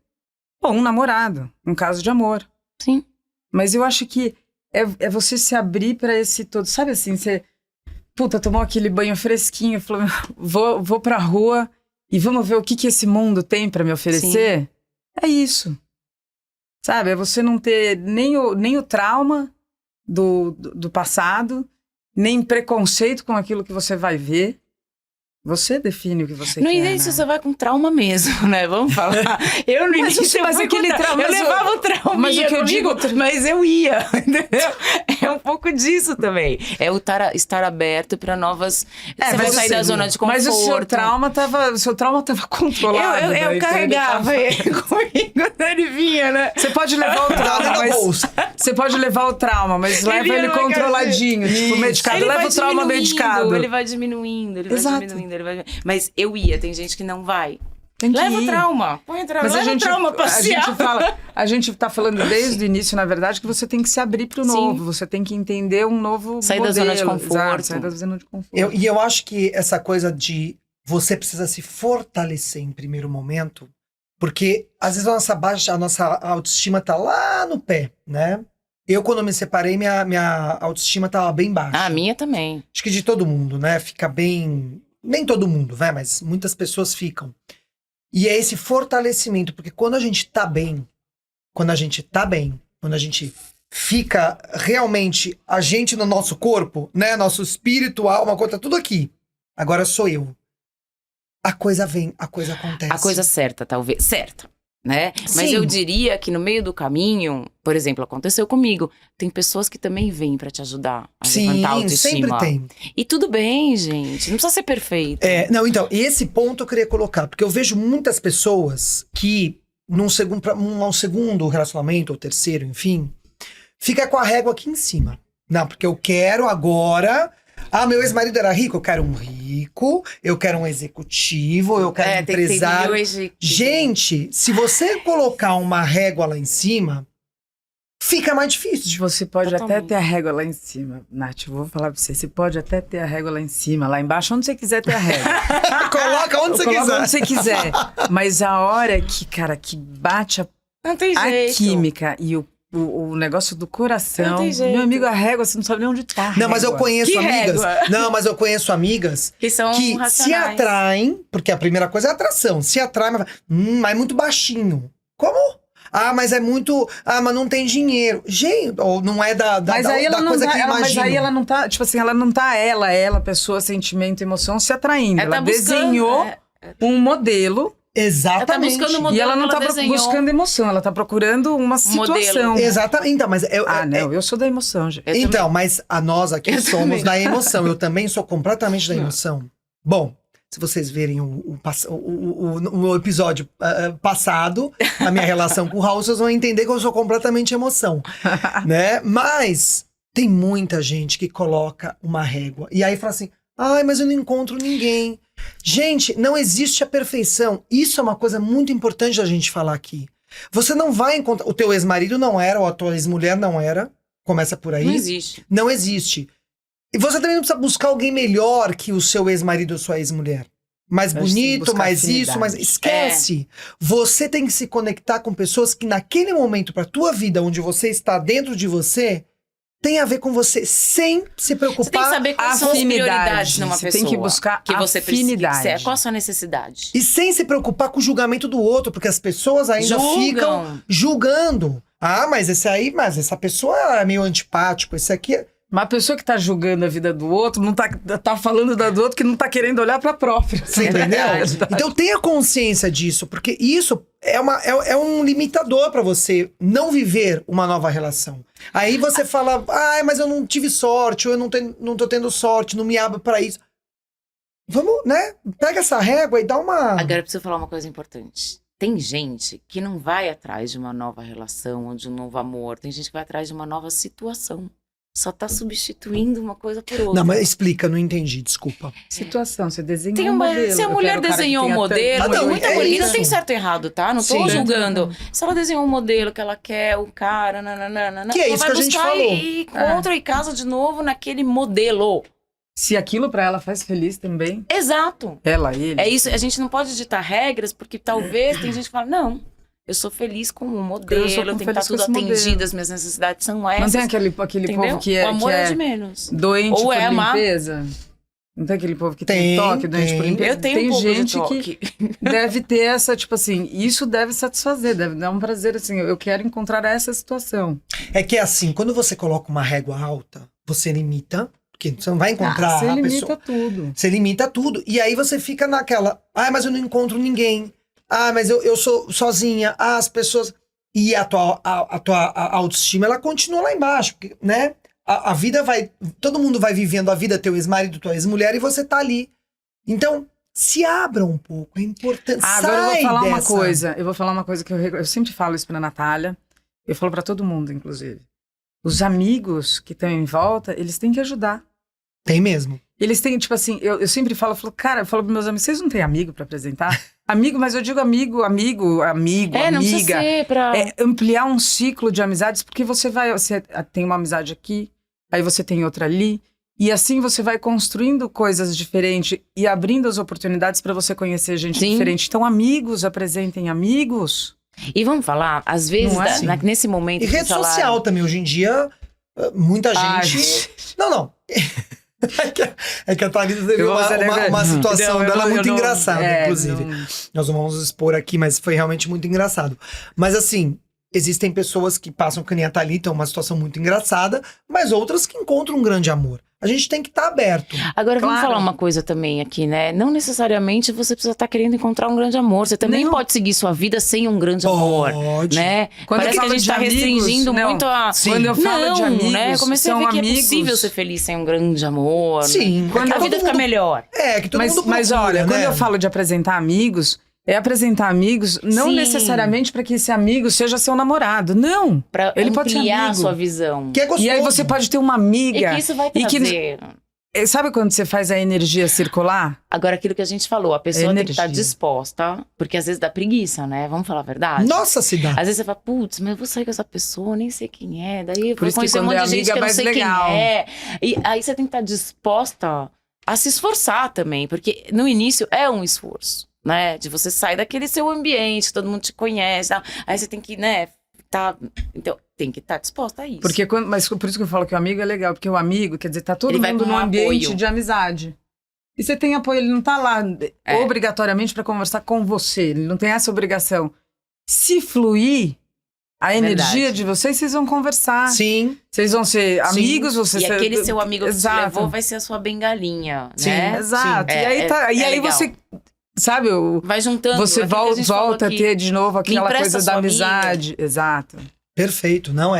ou um namorado, um caso de amor. Sim. Mas eu acho que é você se abrir pra esse todo. Sabe assim, você... Puta, tomou aquele banho fresquinho, falou, vou pra rua e vamos ver o que esse mundo tem pra me oferecer. Sim. É isso. Sabe, é você não ter nem o trauma do passado, nem preconceito com aquilo que você vai ver. Você define o que você No quer, início né? você vai com trauma mesmo, né? Vamos falar. Eu no início mas eu fui aquele com trauma- eu mas levava o trauma, mas o que eu digo- mas eu ia, entendeu? É um pouco disso também. É o estar aberto para novas. Você vai mas sair assim, da zona de conforto. Mas o seu trauma tava controlado. Eu daí, carregava ele comigo quando ele vinha, né? Você pode levar o Dá trauma, na mas bolsa. você pode levar o trauma, mas leva vinha ele numa controladinho, tipo Isso. medicado. Ele Leva vai o trauma diminuindo, medicado. Ele vai diminuindo, ele vai Exato. diminuindo, ele vai. Mas eu ia, tem gente que não vai. Tem que Leva o ir. trauma, põe o trauma, Mas leva o trauma passear. a gente tá falando desde o início, na verdade, que você tem que se abrir pro Sim. novo. Você tem que entender um novo Sair da modelo. zona de conforto. Exato, sair da zona de conforto. E eu acho que essa coisa de você precisa se fortalecer em primeiro momento, porque às vezes a nossa autoestima tá lá no pé, né? Eu, quando me separei, minha autoestima tava bem baixa. A minha também. Acho que de todo mundo, né? Fica bem... Nem todo mundo, vai, mas muitas pessoas ficam. E é esse fortalecimento, porque quando a gente tá bem, quando a gente fica realmente a gente no nosso corpo, né? Nosso espírito, alma, tá tudo aqui. Agora sou eu. A coisa vem, a coisa acontece. A coisa certa, talvez. Certa, né? Mas Sim. eu diria que no meio do caminho, por exemplo, aconteceu comigo. Tem pessoas que também vêm pra te ajudar a levantar a Sim, autoestima. sempre tem. E tudo bem, gente. Não precisa ser perfeito. Não, então, esse ponto eu queria colocar, porque eu vejo muitas pessoas que, num segundo relacionamento, ou terceiro, enfim, fica com a régua aqui em cima. Não, porque eu quero agora... meu ex-marido era rico, eu quero um rico, eu quero um executivo, eu quero um tem que ter empresário. milhões de... Gente, se você colocar uma régua lá em cima, fica mais difícil. Você pode até Totalmente. ter a régua lá em cima, Nath, eu vou falar pra você. Você pode até ter a régua lá em cima, lá embaixo, onde você quiser ter a régua. Coloca onde você Coloca quiser. onde você quiser. Mas a hora que, cara, que bate Não tem a jeito. química e o negócio do coração. Não tem jeito. Meu amigo, a régua, você não sabe nem onde tá. a Não, mas eu régua. conheço Que amigas. régua? Não, mas eu conheço amigas Que são que se racionais. atraem, porque a primeira coisa é a atração. Se atrai, mas é muito baixinho. Como? Mas é muito. Mas não tem dinheiro. Gente, ou não é da Mas aí ela não coisa tá, que mas imagina. aí ela não tá, tipo assim, ela não tá pessoa, sentimento, emoção, se atraindo. Ela Ela tá buscando, desenhou um modelo Exatamente. Ela tá buscando o modelo e ela não que tá ela desenhou. buscando emoção, ela tá procurando uma situação. Exatamente. Então, mas Não, eu sou da emoção, gente. Eu então, mas nós aqui Eu somos também. da emoção. Eu também sou completamente da emoção. Bom, se vocês verem o episódio passado, a minha relação com o Raul, vocês vão entender que eu sou completamente emoção, né? Mas tem muita gente que coloca uma régua e aí fala assim, mas eu não encontro ninguém. Gente, não existe a perfeição. Isso é uma coisa muito importante da gente falar aqui. Você não vai encontrar... O teu ex-marido não era, ou a tua ex-mulher não era. Começa por aí. Não existe. Não existe. E você também não precisa buscar alguém melhor que o seu ex-marido ou sua ex-mulher. Mais Eu acho que tem que bonito, buscar mais isso, afinidade. mais... Esquece. Você tem que se conectar com pessoas que naquele momento, pra tua vida, onde você está dentro de você, tem a ver com você, sem se preocupar. Você tem que saber quais são as Afinidade. prioridades numa Você pessoa. tem que buscar que você precisa. afinidade. Qual a sua necessidade? E sem se preocupar com o julgamento do outro, porque as pessoas ainda ficam julgando. Mas essa pessoa é meio antipático, esse aqui é... Uma pessoa que tá julgando a vida do outro, não tá falando da do outro que não tá querendo olhar pra própria. Você entendeu? Então tenha consciência disso, porque isso é um limitador pra você não viver uma nova relação. Aí você fala, mas eu não tive sorte, ou eu não tô tendo sorte, não me abro pra isso. Vamos, né? Pega essa régua e dá uma... Agora eu preciso falar uma coisa importante. Tem gente que não vai atrás de uma nova relação ou de um novo amor. Tem gente que vai atrás de uma nova situação. Só tá substituindo uma coisa por outra. Não, mas explica, não entendi, desculpa. Situação, você desenhou Tem um modelo. se a Eu mulher quero o cara que desenhou um tenha modelo, tanto- tem muita é mulher. E não isso. tem certo e errado, tá? Não tô Sim. julgando. Se ela desenhou um modelo que ela quer, o cara, nananana, Que é ela isso vai que a gente buscar falou. e encontra e casa de novo naquele modelo. Se aquilo pra ela faz feliz também, Exato. ela, ele. É isso, a gente não pode ditar regras, porque talvez tem gente que fala, não, eu sou feliz com um modelo, Eu sou tem que feliz estar com tudo esse modelo. atendido, as minhas necessidades são essas. Não tem aquele entendeu? povo que é, o amor que é é de menos. doente Ou por é amar. limpeza? Não tem aquele povo que tem Tem, toque, doente por tem. limpeza? Eu tenho tem um pouco gente de toque. que deve ter essa, tipo assim, isso deve satisfazer, deve dar um prazer, assim, eu quero encontrar essa situação. É que é assim, quando você coloca uma régua alta, você limita Porque você não vai encontrar Você a limita pessoa. tudo. Você limita tudo. E aí você fica naquela, mas eu não encontro ninguém. Mas eu sou sozinha. As pessoas... E a tua autoestima, ela continua lá embaixo, porque, né? A vida vai... Todo mundo vai vivendo a vida, teu ex-marido, tua ex-mulher, e você tá ali. Então, se abra um pouco, é importante. Agora eu vou Sai falar uma dessa. coisa. Eu vou falar uma coisa que eu sempre falo isso pra Natália. Eu falo pra todo mundo, inclusive. Os amigos que estão em volta, eles têm que ajudar. Tem mesmo. Eles têm, tipo assim, eu sempre falo, cara, eu falo pros meus amigos, vocês não têm amigo pra apresentar? Amigo, mas eu digo amigo, não precisa amiga. ser pra... É ampliar um ciclo de amizades, porque você tem uma amizade aqui, aí você tem outra ali, e assim você vai construindo coisas diferentes e abrindo as oportunidades pra você conhecer gente Sim. diferente. Então, amigos, apresentem amigos. E vamos falar, às vezes, Não é? nesse momento... E que rede falaram- social também, hoje em dia, muita gente... Não. É que a Thalita teve uma situação dela muito engraçada, inclusive. Nós não vamos expor aqui, mas foi realmente muito engraçado. Mas assim, existem pessoas que passam que nem a Thalita, uma situação muito engraçada, mas outras que encontram um grande amor. A gente tem que estar aberto. Agora, vamos Claro. falar uma coisa também aqui, né? Não necessariamente você precisa estar querendo encontrar um grande amor. Você também Não. pode seguir sua vida sem um grande amor, Pode. né? Quando Parece eu que a falo gente de tá amigos, restringindo não. muito a... Sim. Quando eu falo de amigos, né? Comecei a são ver que amigos. é possível ser feliz sem um grande amor. Sim. Né? Quando A vida todo fica mundo- melhor. Que todo mundo Mas procura, olha, né? quando eu falo de apresentar amigos, é apresentar amigos não Sim. necessariamente para que esse amigo seja seu namorado. Não. Pra Ele pode ser ampliar a amigo. sua visão. Que é gostoso. E aí você pode ter uma E amiga. que isso vai E que- trazer... Sabe quando você faz a energia circular? Agora, aquilo que a gente falou, a pessoa tem que estar Energia. disposta, porque às vezes dá preguiça, né? Vamos falar a verdade. Nossa, se dá. Às vezes você fala, putz, mas eu vou sair com essa pessoa, nem sei quem é. Daí eu Por vou isso que conhecer um quando monte é de gente amiga que eu é não mais sei legal. quem é. E aí você tem que estar disposta a se esforçar também, porque no início é um esforço, né? De você sair daquele seu ambiente, todo mundo te conhece, tá? Aí você tem que, né, então tem que estar disposta a isso. Mas por isso que eu falo que o amigo é legal, porque o amigo, quer dizer, tá todo Ele vai mundo com num um ambiente apoio. de amizade. E você tem apoio, ele não tá lá É. obrigatoriamente para conversar com você, ele não tem essa obrigação. Se fluir a energia Verdade. de vocês vão conversar. Sim. Vocês vão ser amigos, vocês E aquele seu amigo que te Exato. levou vai ser a sua bengalinha, Sim, né? Exato. Sim. E aí, e aí legal. você, sabe, Vai juntando. você aquilo que a gente falou volta a aqui. ter de novo aquela empresta coisa da sua amizade. Exato. Perfeito. Não,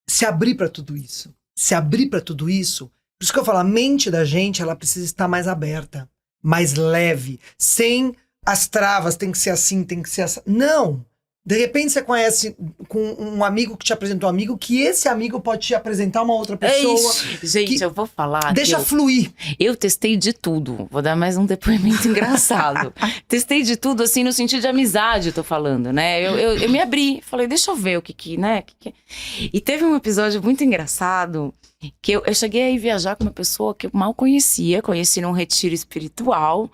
se abrir pra tudo isso. Se abrir pra tudo isso. Por isso que eu falo, a mente da gente, ela precisa estar mais aberta, mais leve, sem as travas, tem que ser assim, tem que ser assim. Não! De repente você conhece com um amigo que te apresentou um amigo, que esse amigo pode te apresentar uma outra pessoa. Gente, que- eu vou falar. Deixa que fluir. eu testei de tudo. Vou dar mais um depoimento engraçado. Testei de tudo, assim, no sentido de amizade, tô falando, né? Eu me abri, falei, deixa eu ver o que, né? E teve um episódio muito engraçado. Que eu cheguei a ir viajar com uma pessoa que eu mal conheci num retiro espiritual.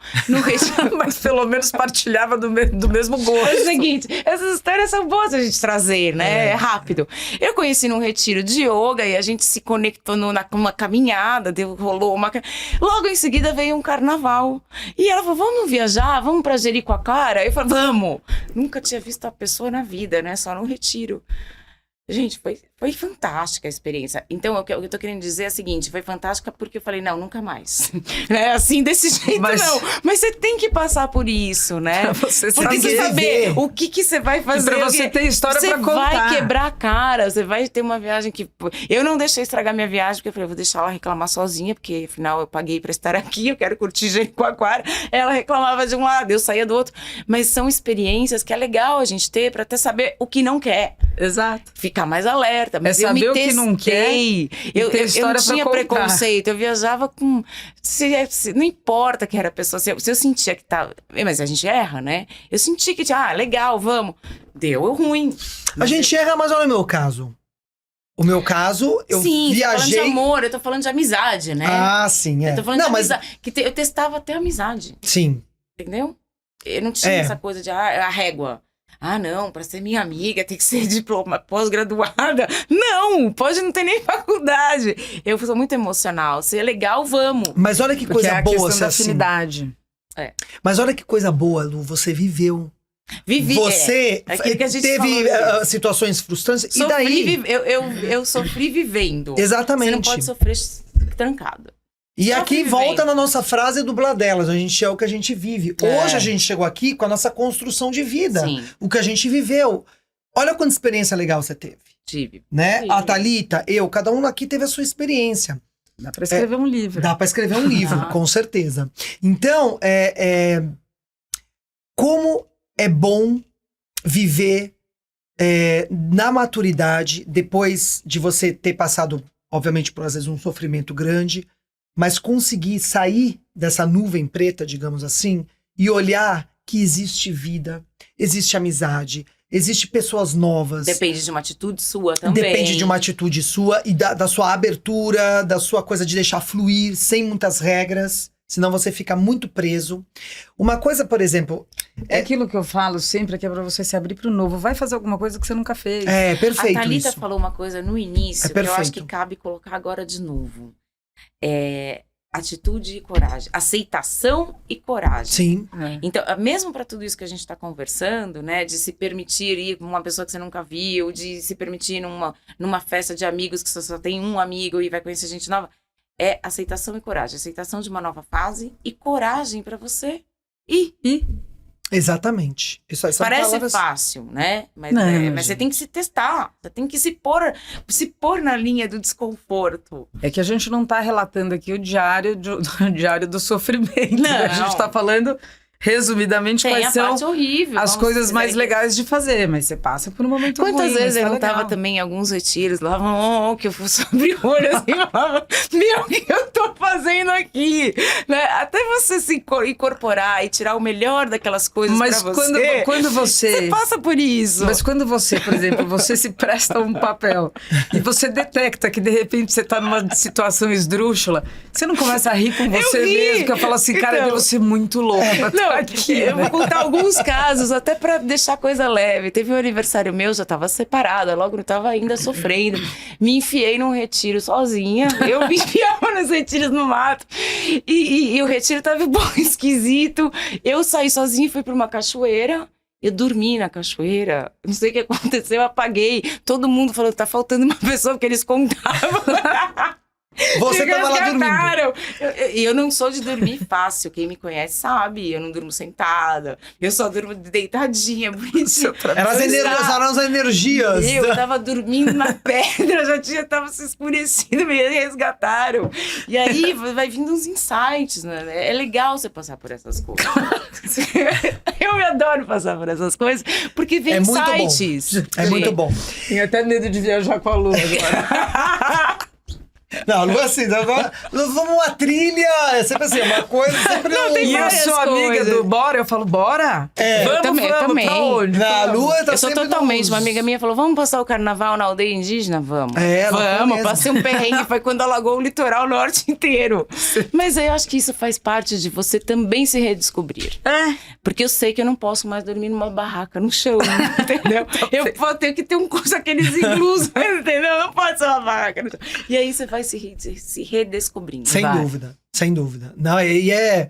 Mas pelo menos partilhava do mesmo gosto. É o seguinte, essas histórias são boas a gente trazer, né? É rápido. Eu conheci num retiro de yoga e a gente se conectou numa caminhada, rolou uma... Logo em seguida veio um carnaval. E ela falou, vamos viajar? Vamos pra Jericoacoara? Eu falei, vamos! Nunca tinha visto a pessoa na vida, né? Só num retiro. Gente, foi fantástica a experiência. Então, o que eu tô querendo dizer é o seguinte, foi fantástica porque eu falei, não, nunca mais. Né? Assim, desse jeito, não. Mas você tem que passar por isso, né? Pra você Você tem que saber o que você vai fazer. E pra você ter história pra contar. Você vai quebrar a cara, você vai ter uma viagem que... Eu não deixei estragar minha viagem, porque eu falei, vou deixar ela reclamar sozinha, porque afinal eu paguei pra estar aqui, eu quero curtir Jericoacoara. Ela reclamava de um lado, eu saía do outro. Mas são experiências que é legal a gente ter pra até saber o que não quer. Exato. Ficar mais alerta. Mas É saber eu o que não quer e Eu ter não história pra tinha contar. preconceito. Eu viajava com... não importa que era a pessoa. Se eu sentia que tava... Mas a gente erra, né? Eu senti que tinha... legal, vamos. Deu ruim. A gente erra, mas olha o meu caso. O meu caso, eu Sim, viajei... tô falando de amor, eu tô falando de amizade, né? Ah, sim, é. Eu tô falando Não, de mas amizade. Eu testava até amizade, sim. entendeu? Eu não tinha essa coisa de a régua. Ah, não, pra ser minha amiga tem que ser diploma pós-graduada. Não, pode não ter nem faculdade. Eu sou muito emocional. Se é legal, vamos. Mas olha que Porque coisa é a boa questão ser da assim. afinidade. Mas olha que coisa boa, Lu, você viveu. Você aquilo que a gente teve falou. situações frustrantes e daí... Eu sofri vivendo. Exatamente. Você não pode sofrer trancado. E Só aqui vivendo. volta na nossa frase do Bladelas, a gente é o que a gente vive. É. Hoje a gente chegou aqui com a nossa construção de vida, Sim, o que a gente viveu. Olha quanta experiência legal você teve, tive. né? Sim. A Thalita, cada um aqui teve a sua experiência. Dá pra escrever um livro. Dá pra escrever um livro, Ah. com certeza. Então, como é bom viver na maturidade, depois de você ter passado, obviamente, por às vezes um sofrimento grande, mas conseguir sair dessa nuvem preta, digamos assim, e olhar que existe vida, existe amizade, existe pessoas novas. Depende de uma atitude sua também. Depende de uma atitude sua e da sua abertura, da sua coisa de deixar fluir, sem muitas regras, senão você fica muito preso. Uma coisa, por exemplo... É aquilo que eu falo sempre, que é pra você se abrir pro novo. Vai fazer alguma coisa que você nunca fez. É, perfeito A Thalita isso. falou uma coisa no início que eu acho perfeito. que cabe colocar agora de novo. Atitude e coragem. Aceitação e coragem. Sim, É. Então, mesmo para tudo isso que a gente está conversando, né, de se permitir ir com uma pessoa que você nunca viu, de se permitir numa festa de amigos que você só tem um amigo e vai conhecer gente nova, é aceitação e coragem. Aceitação de uma nova fase e coragem para você ir. exatamente. Isso aí são Parece palavras... fácil, né? Mas, Não, mas você gente. tem que se testar. Você tem que se pôr na linha do desconforto. É que a gente não tá relatando aqui o diário do sofrimento. Não. A gente tá falando, resumidamente, Tem a quais são parte horrível. as vamos coisas dizer mais que- legais de fazer. Mas você passa por um momento ruim. Quantas vezes mas eu tá não legal. tava também em alguns retiros lá, que eu fosse abrir o olho assim e falava, meu, o que eu tô fazendo aqui? Né? Até você se incorporar e tirar o melhor daquelas coisas Mas pra você. quando você passa por isso. Mas quando você, por exemplo, você se presta um papel e você detecta que de repente você tá numa situação esdrúxula, você não começa a rir com você ri. mesmo, que eu falo assim, cara, Então. eu devo ser muito louca pra Não, estar aqui. eu né? vou contar alguns casos, até pra deixar a coisa leve. Teve um aniversário meu, já tava separada, logo não tava ainda sofrendo. Me enfiei num retiro sozinha. Eu me enfiava nos retiros no mato. E o retiro tava bom, esquisito. Eu saí sozinha e fui pra uma cachoeira. Eu dormi na cachoeira. Não sei o que aconteceu, eu apaguei. Todo mundo falou que tá faltando uma pessoa, porque eles contavam. Você tava lá dormindo. Resgataram. E eu não sou de dormir fácil. Quem me conhece sabe. Eu não durmo sentada. Eu só durmo deitadinha, bonitinha. Eram as energias. Eu tava dormindo na pedra, tava se escurecendo, me resgataram. E aí vai vindo uns insights, né? É legal você passar por essas coisas. Eu me adoro passar por essas coisas, porque vem É muito bom. insights. É muito bom. Tenho até medo de viajar com a Lu agora. Não, Lu, assim, vamos uma trilha, é sempre assim, uma coisa, sempre Não, tem E eu várias sou amiga coisas. do Bora, eu falo, bora? Eu também. pra onde? Na Lua tá Eu sou sempre totalmente. nos- Uma amiga minha falou: vamos passar o carnaval na aldeia indígena? Vamos. Ela foi Vamos. mesmo. Passei um perrengue, foi quando alagou o litoral norte inteiro. Mas eu acho que isso faz parte de você também se redescobrir. É. Porque eu sei que eu não posso mais dormir numa barraca no chão, entendeu? Eu vou ter que ter um curso, aqueles iglus, entendeu? Não pode ser uma barraca no chão. E aí você vai se redescobrindo. Sem vai. dúvida, sem dúvida. Não, e é...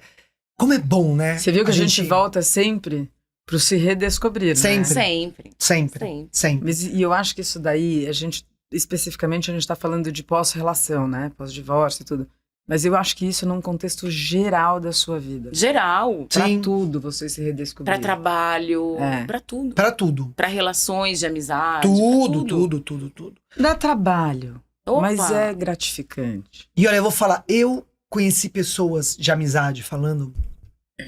Como é bom, né? Você viu que a gente volta sempre pro se redescobrir, Sempre. né? Sempre. Sempre, Sempre. sempre. Mas, e eu acho que isso daí, especificamente, a gente tá falando de pós-relação, né? Pós-divórcio e tudo. Mas eu acho que isso num contexto geral da sua vida. Geral. Pra Sim. tudo você se redescobrir. Pra trabalho, É. pra tudo. Pra tudo. Pra relações de amizade. Tudo. Dá trabalho, Opa. mas é gratificante. E olha, eu vou falar, eu conheci pessoas de amizade falando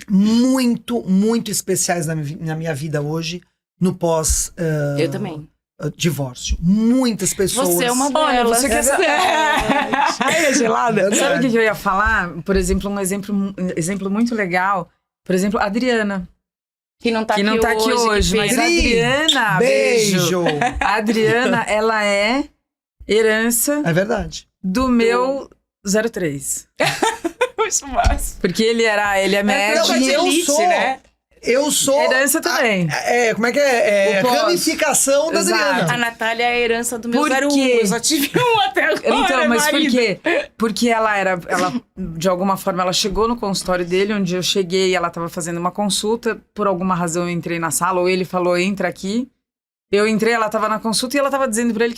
muito especiais na minha vida hoje, no pós Eu também. divórcio. Muitas pessoas. Você é uma Olha, delas. você quer saber? Ai, é gelada. Sabe o que eu ia falar? Por exemplo, um exemplo muito legal. Por exemplo, a Adriana. Que não tá, Que não tá aqui hoje, que mas fez- a Adriana, Beijo! A Adriana, ela é herança É verdade. do meu 03. Puxa, mas- Porque ele é médico. Não, e eu elite, sou. né? Eu sou... Herança também. Como é que é? O pós. Ramificação da Exato. Adriana. A Natália é a herança do meu Por 01. quê? Eu só tive um até agora, Então, mas por marido. quê? Porque ela, de alguma forma, ela chegou no consultório dele, onde eu cheguei, ela estava fazendo uma consulta, por alguma razão eu entrei na sala, ou ele falou, entra aqui. Eu entrei, ela estava na consulta e ela estava dizendo pra ele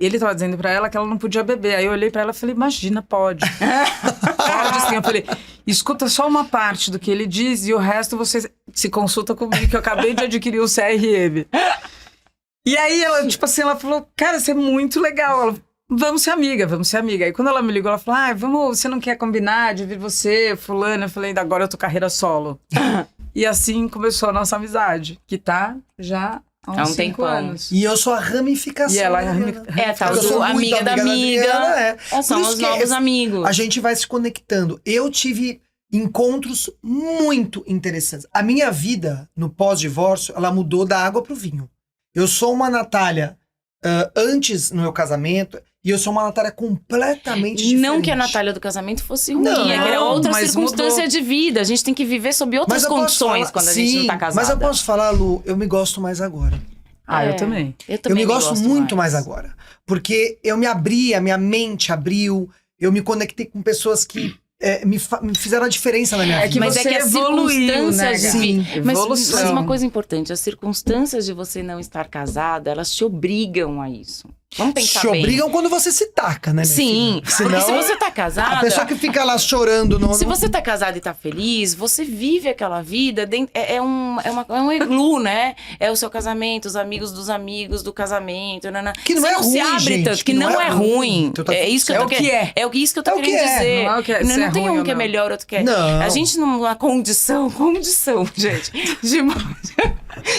ele estava dizendo pra ela que ela não podia beber. Aí eu olhei pra ela e falei, imagina, pode. Pode sim. Eu falei, escuta só uma parte do que ele diz e o resto você se consulta comigo, que eu acabei de adquirir o CRM. E aí ela, tipo assim, ela falou, cara, isso é muito legal. Ela, vamos ser amiga, vamos ser amiga. Aí quando ela me ligou, ela falou, você não quer combinar de vir você, fulano? Eu falei, agora eu tô carreira solo. E assim começou a nossa amizade, que tá já há Há uns um 5 tempão. anos. E eu sou a ramificação. E ela é da a Adriana. É a tal Porque eu sou do muito amiga da amiga. Adriana, São Por isso os que novos amigos. A gente vai se conectando. Eu tive encontros muito interessantes. A minha vida, no pós-divórcio, ela mudou da água pro vinho. Eu sou uma Natália antes no meu casamento e eu sou uma Natália completamente diferente. Não que a Natália do casamento fosse ruim, Não, é que era outra mas circunstância mudou. de vida. A gente tem que viver sob outras eu posso condições falar- quando a gente não tá Sim, casada. Mas eu posso falar, Lu, eu me gosto mais agora. Eu também. Eu Eu também me gosto muito mais agora. Porque eu me abri, a minha mente abriu, eu me conectei com pessoas que me fizeram a diferença na minha É vida. que Mas você é que as evoluiu, circunstâncias né, de Gá? Sim. Mas Evolução. uma coisa importante, as circunstâncias de você não estar casada, elas te obrigam a isso. Vamos pensar Te bem. obrigam quando você se taca, né, minha Sim, filha? porque se Senão, você tá casada... a pessoa que fica lá chorando... Se você tá casado e tá feliz, você vive aquela vida, é um iglu, né? É o seu casamento, os amigos dos amigos do casamento. Que não você é não se ruim, abre gente, tanto, que não é ruim. Então tá É tudo isso que eu certo. tô É o que querendo. É isso que eu tô É o que querendo é. dizer. Não é o que é, se é Não tem ruim um ou que é não. melhor, outro que é. Não. A gente numa condição, gente,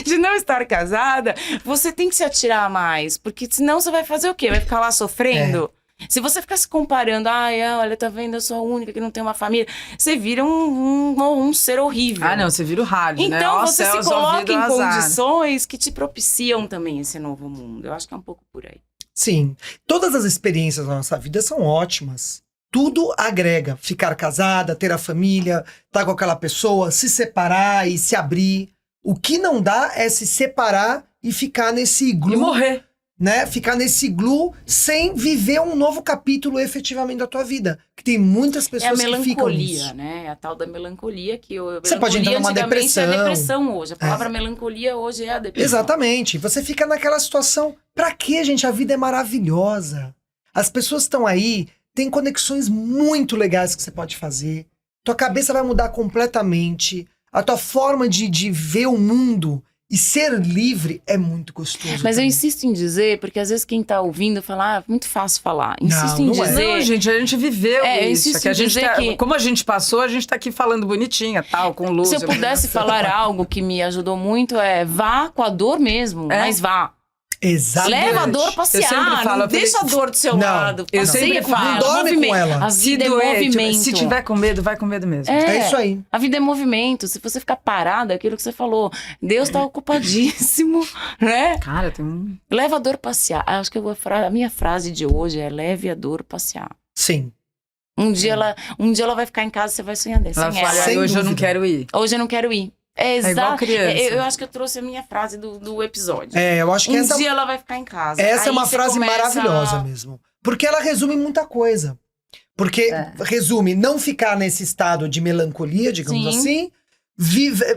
de não estar casada, você tem que se atirar mais. Porque senão você vai fazer o quê? Vai ficar lá sofrendo? Se você ficar se comparando, olha, tá vendo, eu sou a única que não tem uma família, você vira um ser horrível. Não, você vira o hard, né? Então Ó, você céus, se coloca ouvido, em azar. condições que te propiciam também esse novo mundo. Eu acho que é um pouco por aí. Sim. Todas as experiências da nossa vida são ótimas. Tudo agrega. Ficar casada, ter a família, estar com aquela pessoa, se separar e se abrir. O que não dá é se separar e ficar nesse E iglu, morrer. né? Ficar nesse iglu sem viver um novo capítulo efetivamente da tua vida. Que tem muitas É a pessoas que ficam melancolia, nisso. né? É a tal da melancolia que Você pode entrar numa antigamente é a depressão. depressão hoje. A palavra melancolia hoje é a depressão. Exatamente. Você fica naquela situação. Pra quê, gente? A vida é maravilhosa. As pessoas estão aí, tem conexões muito legais que você pode fazer. Tua cabeça vai mudar completamente. A tua forma de ver o mundo e ser livre é muito gostoso. Mas eu também. insisto em dizer, porque às vezes quem tá ouvindo fala, muito fácil falar. Insisto em não é. dizer. Não, gente, a gente viveu É, eu isso. insisto Que a em gente dizer que- Como a gente passou, a gente tá aqui falando bonitinha, tal, com luz. Se eu pudesse falar algo que me ajudou muito vá com a dor mesmo, mas vá. Exatamente. Leva a dor Eu passear, sempre falo, não eu falei, deixa a dor do seu não, lado. eu Passeia sempre com falo, ela, não dorme movimento. com ela. A Se vida é doer, movimento. se tiver com medo, vai com medo mesmo. É isso aí. A vida é movimento. Se você ficar parado, é aquilo que você falou. Deus tá ocupadíssimo, né? Cara, tem um... Leva a dor passear. Acho que a minha frase de hoje é leve a dor passear. Sim. Um dia ela vai ficar em casa, você vai sonhar dessa. Ela fala, Sem hoje eu não dúvida. quero ir. Hoje eu não quero ir. É igual exato. criança. Eu acho que eu trouxe a minha frase do episódio. Eu acho que Um essa dia ela vai ficar em casa. Essa é Aí uma você frase começa maravilhosa mesmo. Porque ela resume muita coisa. Porque resume não ficar nesse estado de melancolia, digamos Sim. assim.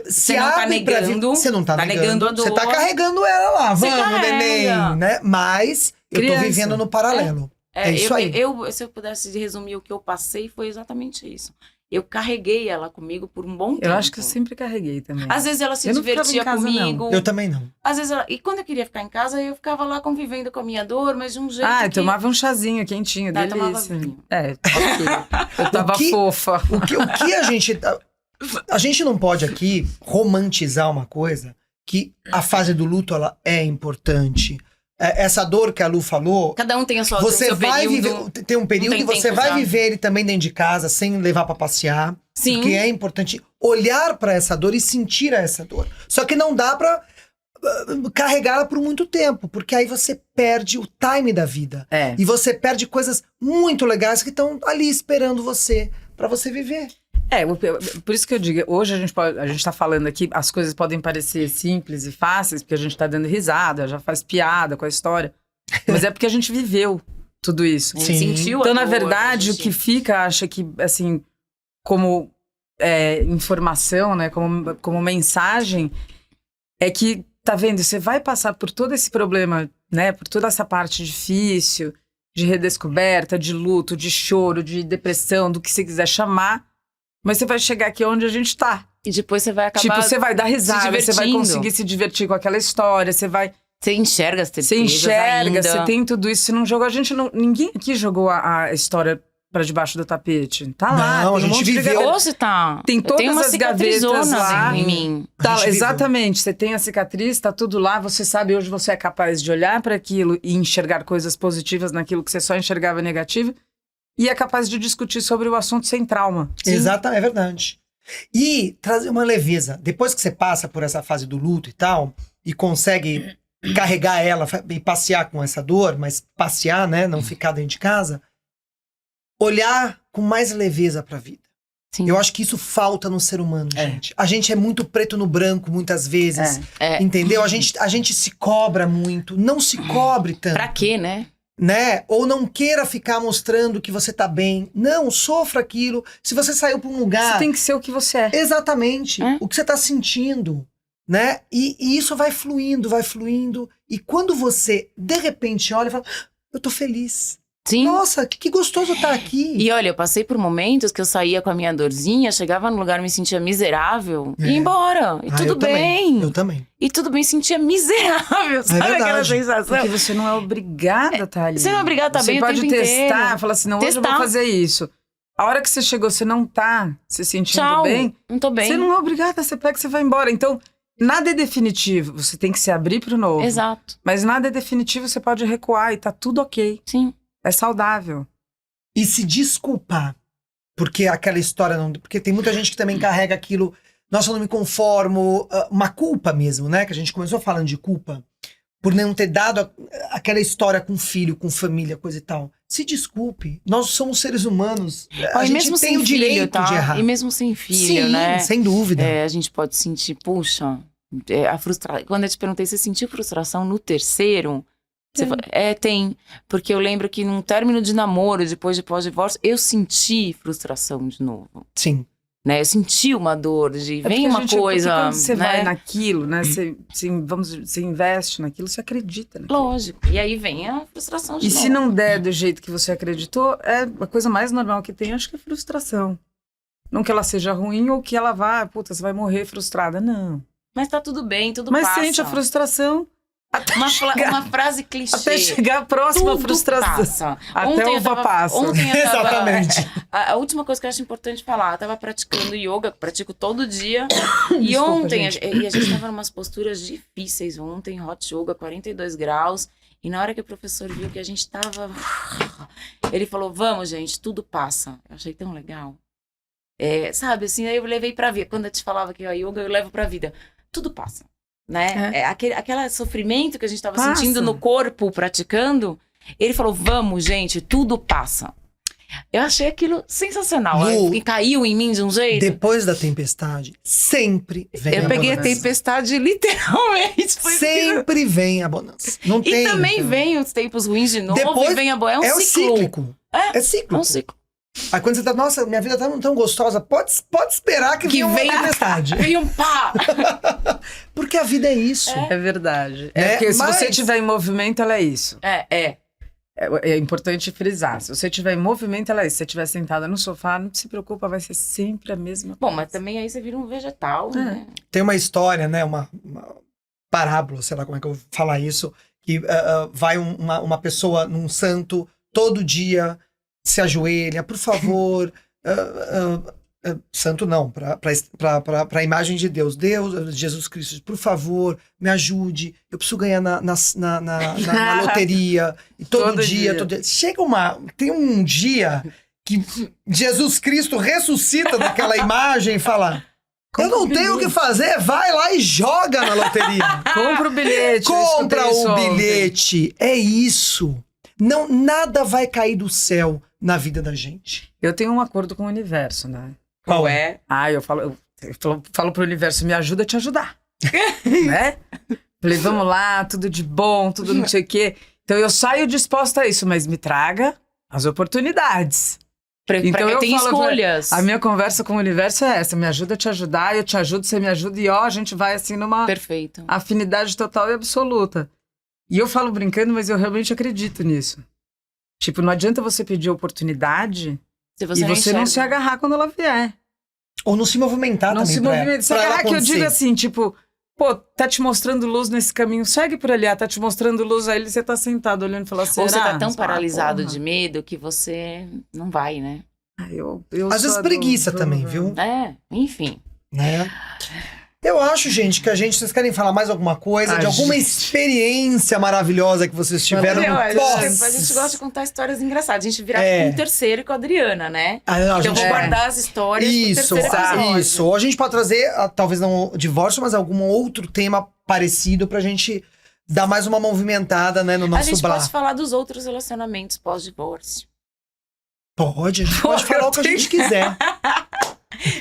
Se não tá abre pra negando, Você não tá, tá negando a Você tá dor. carregando ela lá. Você Vamos, carrega. neném. Né? Mas eu Criança. tô vivendo no paralelo. É isso aí. Se eu pudesse resumir o que eu passei, foi exatamente isso. Eu carreguei ela comigo por um bom tempo. Eu acho que eu sempre carreguei também. Às vezes ela se Eu não ficava divertia em casa, comigo. Eu também não. Às vezes ela... E quando eu queria ficar em casa, eu ficava lá convivendo com a minha dor, mas de um jeito Eu que... tomava um chazinho quentinho, Ah, eu tomava delícia. vinho. Ok. Eu tava fofa. O que a gente... A gente não pode aqui romantizar uma coisa que a fase do luto, ela é importante. Essa dor que a Lu falou... Cada um tem a sua Você seu vai período. viver, tem um período tem e você tempo vai já. viver ele também dentro de casa, sem levar pra passear. Sim. Porque é importante olhar pra essa dor e sentir essa dor. Só que não dá pra carregá-la por muito tempo, porque aí você perde o time da vida. É. E você perde coisas muito legais que estão ali esperando você, pra você viver. Por isso que eu digo, hoje a gente tá falando aqui, as coisas podem parecer simples e fáceis, porque a gente tá dando risada, já faz piada com a história, mas é porque a gente viveu tudo isso. A gente sentiu a Então, na dor, verdade, a o gente- que fica, acha que, assim, como informação, né, como mensagem, é que, tá vendo, você vai passar por todo esse problema, né, por toda essa parte difícil, de redescoberta, de luto, de choro, de depressão, do que você quiser chamar, mas você vai chegar aqui onde a gente tá. E depois você vai acabar Tipo, você vai dar risada, você vai divertindo. conseguir se divertir com aquela história, você Enxerga as tristezas enxerga, ainda. você tem tudo isso, você não jogou, ninguém aqui jogou a história pra debaixo do tapete. Tá lá, Não, tem a gente monte de viveu. gaveta. Hoje tá. Tem eu tenho todas uma as gavetas cicatrizona lá. em mim. A Tá, gente viveu. exatamente, você tem a cicatriz, tá tudo lá, você sabe, hoje você é capaz de olhar para aquilo e enxergar coisas positivas naquilo que você só enxergava negativo, e é capaz de discutir sobre o assunto sem trauma. Exato, é verdade. E trazer uma leveza. Depois que você passa por essa fase do luto e tal, e consegue carregar ela e passear com essa dor, mas passear, né? Não ficar dentro de casa. Olhar com mais leveza pra vida. Sim. Eu acho que isso falta no ser humano, É. gente. A gente é muito preto no branco, muitas vezes. É. Entendeu? A gente se cobra muito. Não se cobre tanto. Pra quê, né? Né? Ou não queira ficar mostrando que você tá bem. Não, sofra aquilo. Se você saiu pra um lugar... Você tem que ser o que você é. Exatamente. É. O que você tá sentindo, né? E isso vai fluindo, vai fluindo. E quando você, de repente, olha e fala... Eu tô feliz. Sim. Nossa, que gostoso estar aqui. E olha, eu passei por momentos que eu saía com a minha dorzinha, chegava no lugar, me sentia miserável, É. ia embora. E Ah, tudo eu também. bem. Eu também. E tudo bem, sentia miserável. Sabe aquela verdade. sensação? Porque você não é obrigada a estar ali. Você não é obrigada a estar Você bem o pode tempo testar, inteiro. falar assim, não, hoje eu Testar. vou fazer isso. A hora que você chegou, você não tá se sentindo Tchau. bem, Não tô bem. você não é obrigada, você pega e você vai embora. Então, nada é definitivo, você tem que se abrir pro novo. Exato. Mas nada é definitivo, você pode recuar e tá tudo ok. Sim. É saudável. E se desculpar. Porque aquela história não... Porque tem muita gente que também carrega aquilo... Nossa, eu não me conformo. Uma culpa mesmo, né? Que a gente começou falando de culpa. Por não ter dado aquela história com filho, com família, coisa e tal. Se desculpe. Nós somos seres humanos. Ó, A e gente mesmo tem sem o direito filho, tá? de errar. E mesmo sem filho, Sim, né? sem dúvida. A gente pode sentir, puxa, a frustração. Quando eu te perguntei, você sentiu frustração no terceiro? Tem. Porque eu lembro que num término de namoro, depois de pós-divórcio, eu senti frustração de novo. Sim. Né? Eu senti uma dor de É vem porque, uma gente, coisa. porque quando você né? vai naquilo, né? Você investe naquilo, você acredita naquilo. Lógico. E aí vem a frustração de E novo. se não der do jeito que você acreditou, a coisa mais normal que tem, acho que é frustração. Não que ela seja ruim ou que ela vá, puta, você vai morrer frustrada. Não. Mas tá tudo bem, tudo Mas passa. sente a frustração Uma frase clichê. até chegar a próxima Tudo frustração. passa. Até eu uva passa. Ontem eu tava, Exatamente. A última coisa que eu acho importante falar, eu tava praticando yoga, pratico todo dia. E Desculpa, ontem, gente. a gente tava em umas posturas difíceis. Ontem, hot yoga, 42 graus. E na hora que o professor viu que a gente tava... Ele falou, vamos, gente, tudo passa. Eu achei tão legal. Sabe, assim, aí eu levei pra vida. Quando eu te falava que a yoga, eu levo pra vida. Tudo passa. Né? Aquele sofrimento que a gente tava Passa. sentindo no corpo, praticando. Ele falou, vamos, gente, tudo passa. Eu achei aquilo sensacional. Lu, E caiu em mim de um jeito. Depois da tempestade, sempre vem Eu a peguei a bonança. tempestade literalmente. Foi Sempre vem a bonança. Não E tem. também então. vem os tempos ruins de novo Depois e vem a boa. É um É o ciclo. cíclico. É, É cíclico. É um ciclo. Aí quando você tá, nossa, minha vida tá tão gostosa, pode esperar que venha uma vem tempestade. Vem um pá. Porque a vida é isso. É verdade. Né? Porque se Mas- você estiver em movimento, ela é isso. É importante frisar. Se você estiver em movimento, ela é isso. Se você estiver sentada no sofá, não se preocupa, vai ser sempre a mesma Bom, coisa. mas também aí você vira um vegetal, né? Tem uma história, né? Uma parábola, sei lá como é que eu vou falar isso, que vai uma pessoa num santo todo dia se ajoelha, por favor, santo não, para a imagem de Deus, Jesus Cristo, por favor, me ajude, eu preciso ganhar na loteria, e todo dia. Tem um dia que Jesus Cristo ressuscita daquela imagem e fala, eu não tenho o que fazer, vai lá e joga na loteria. Compra o bilhete. eu Compra escutei isso o ontem. bilhete, é isso. Não, nada vai cair do céu na vida da gente. Eu tenho um acordo com o universo, né? Qual é? Eu falo pro universo, me ajuda a te ajudar. Né? Falei, vamos lá, tudo de bom, tudo não sei o quê. Então eu saio disposta a isso, mas me traga as oportunidades. Então eu tenho falo, escolhas. A minha conversa com o universo é essa, me ajuda a te ajudar, eu te ajudo, você me ajuda, e a gente vai assim numa Perfeito. afinidade total e absoluta. E eu falo brincando, mas eu realmente acredito nisso. Tipo, não adianta você pedir oportunidade Se e você não enxerga. se agarrar quando ela vier. Ou não se movimentar Não também se movimenta. Se pra ela agarrar que eu digo acontecer. assim, tipo, pô, tá te mostrando luz nesse caminho, segue por ali, tá te mostrando luz, aí você tá sentado olhando e fala assim, Ou você tá tão Ah, paralisado porra. de medo que você não vai, né? Eu Às vezes sou preguiça do- também, viu? Enfim. Né? Eu acho, gente, que vocês querem falar mais alguma coisa, de alguma experiência maravilhosa que vocês tiveram no A pós. gente gosta de contar histórias engraçadas. A gente vira É. um terceiro com a Adriana, né? Ah, não, a Então eu gente- vou guardar as histórias pro Isso, terceiro episódio. isso. Ou a gente pode trazer, talvez não o divórcio, mas algum outro tema parecido pra gente dar mais uma movimentada, né, no A nosso gente blá. pode falar dos outros relacionamentos pós-divórcio. Pode, a gente pode falar o que a gente quiser.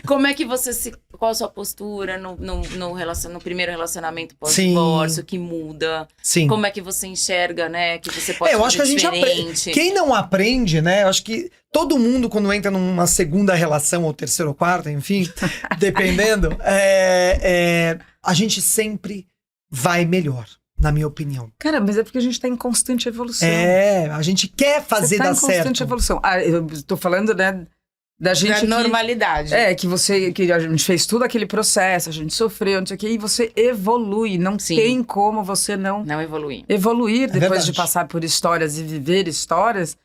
Como é que qual a sua postura no primeiro relacionamento pós-divórcio Sim. que muda? Sim. Como é que você enxerga, né? Que você pode Eu acho que a fazer gente aprende. diferente. Quem não aprende, né? Eu acho que todo mundo, quando entra numa segunda relação, ou terceira ou quarta, enfim, dependendo, a gente sempre vai melhor, na minha opinião. Cara, mas é porque a gente tá em constante evolução. A gente quer fazer Você tá dar em constante certo. evolução. Eu tô falando, né, da gente Da que... normalidade. Que a gente fez todo aquele processo, a gente sofreu, não sei o quê, e você evolui. Não Sim. tem como você não Não evoluir. evoluir depois verdade. de passar por histórias e viver histórias.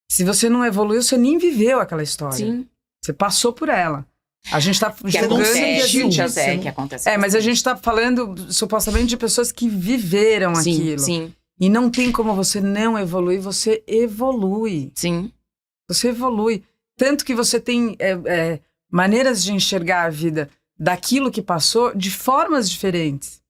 Se você não evoluiu, você nem viveu aquela história. Sim. Você passou por ela. A gente tá Que jogando acontece, e a acontece, gente... eu sei que acontece. mas a gente tá falando supostamente de pessoas que viveram sim, aquilo. sim, E não tem como você não evoluir, você evolui. sim. Você evolui. Tanto que você tem maneiras de enxergar a vida daquilo que passou de formas diferentes.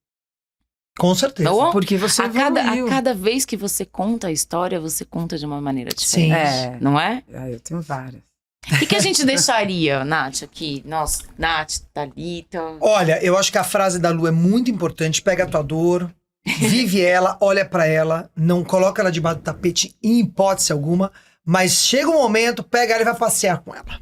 Com certeza. Ou Porque você a cada evoluiu. vez que você conta a história, você conta de uma maneira Sim. diferente. Não é? Eu tenho várias. O que a gente deixaria, Nath, aqui? Nossa, Nath, Thalita. Olha, eu acho que a frase da Lu é muito importante. Pega a tua dor, vive ela, olha pra ela, não coloca ela debaixo do tapete em hipótese alguma, mas chega um momento, pega ela e vai passear com ela.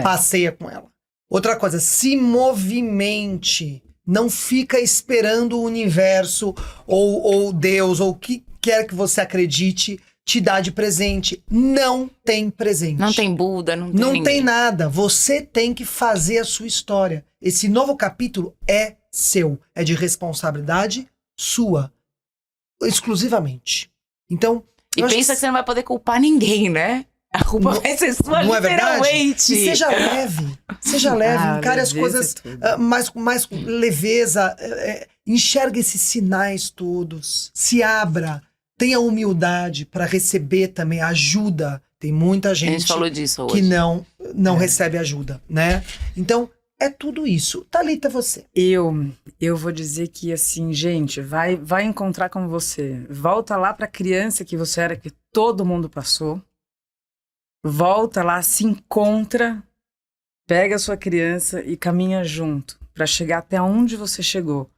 Passeia com ela. Outra coisa, se movimente. Não fica esperando o universo ou Deus ou o que quer que você acredite te dar de presente. Não tem presente. Não tem Buda, não tem Não ninguém. tem nada. Você tem que fazer a sua história. Esse novo capítulo é seu. É de responsabilidade sua. Exclusivamente. Então. E eu acho pensa que você não vai poder culpar ninguém, né? A culpa vai ser sua, não é verdade? literalmente. E seja leve. Seja leve. Encare as leveza coisas é tudo. mais com leveza. Enxerga esses sinais todos. Se abra. Tenha humildade para receber também ajuda. Tem muita A gente gente falou disso hoje. que não recebe ajuda, né? Então, é tudo isso. Thalita, você. Eu vou dizer que, assim, gente, vai encontrar com você. Volta lá pra criança que você era, que todo mundo passou. Volta lá, se encontra, pega a sua criança e caminha junto pra chegar até onde você chegou.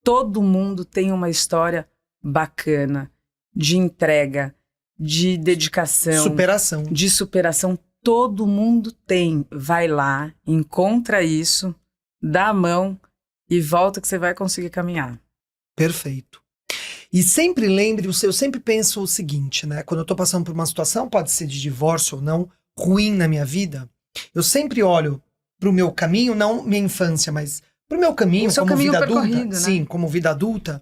Todo mundo tem uma história bacana, de entrega, de dedicação, Superação. de superação. Todo mundo tem. Vai lá, encontra isso, dá a mão e volta que você vai conseguir caminhar. Pro E sempre lembre, eu sempre penso o seguinte, né? Quando eu tô passando por uma situação, pode ser de divórcio ou não, ruim na minha vida, eu sempre olho pro meu caminho, não minha infância, mas pro meu caminho, O seu como caminho vida adulta. percorrido, né? Sim, como vida adulta.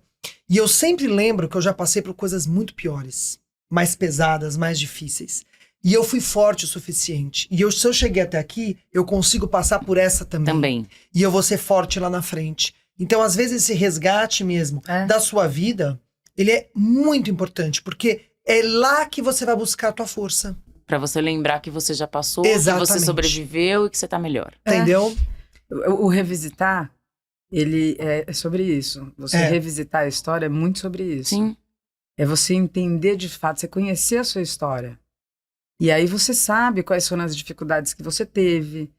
E eu sempre lembro que eu já passei por coisas muito piores, mais pesadas, mais difíceis. E eu fui forte o suficiente. E se eu cheguei até aqui, eu consigo passar por essa também. E eu vou ser forte lá na frente. Então, às vezes, esse resgate mesmo da sua vida, ele é muito importante, porque é lá que você vai buscar a tua força. Pra você lembrar que você já passou, Exatamente. que você sobreviveu e que você tá melhor. Entendeu? O revisitar, ele é sobre isso. Você revisitar a história é muito sobre isso. Sim. É você entender de fato, você conhecer a sua história. E aí você sabe quais foram as dificuldades que você teve.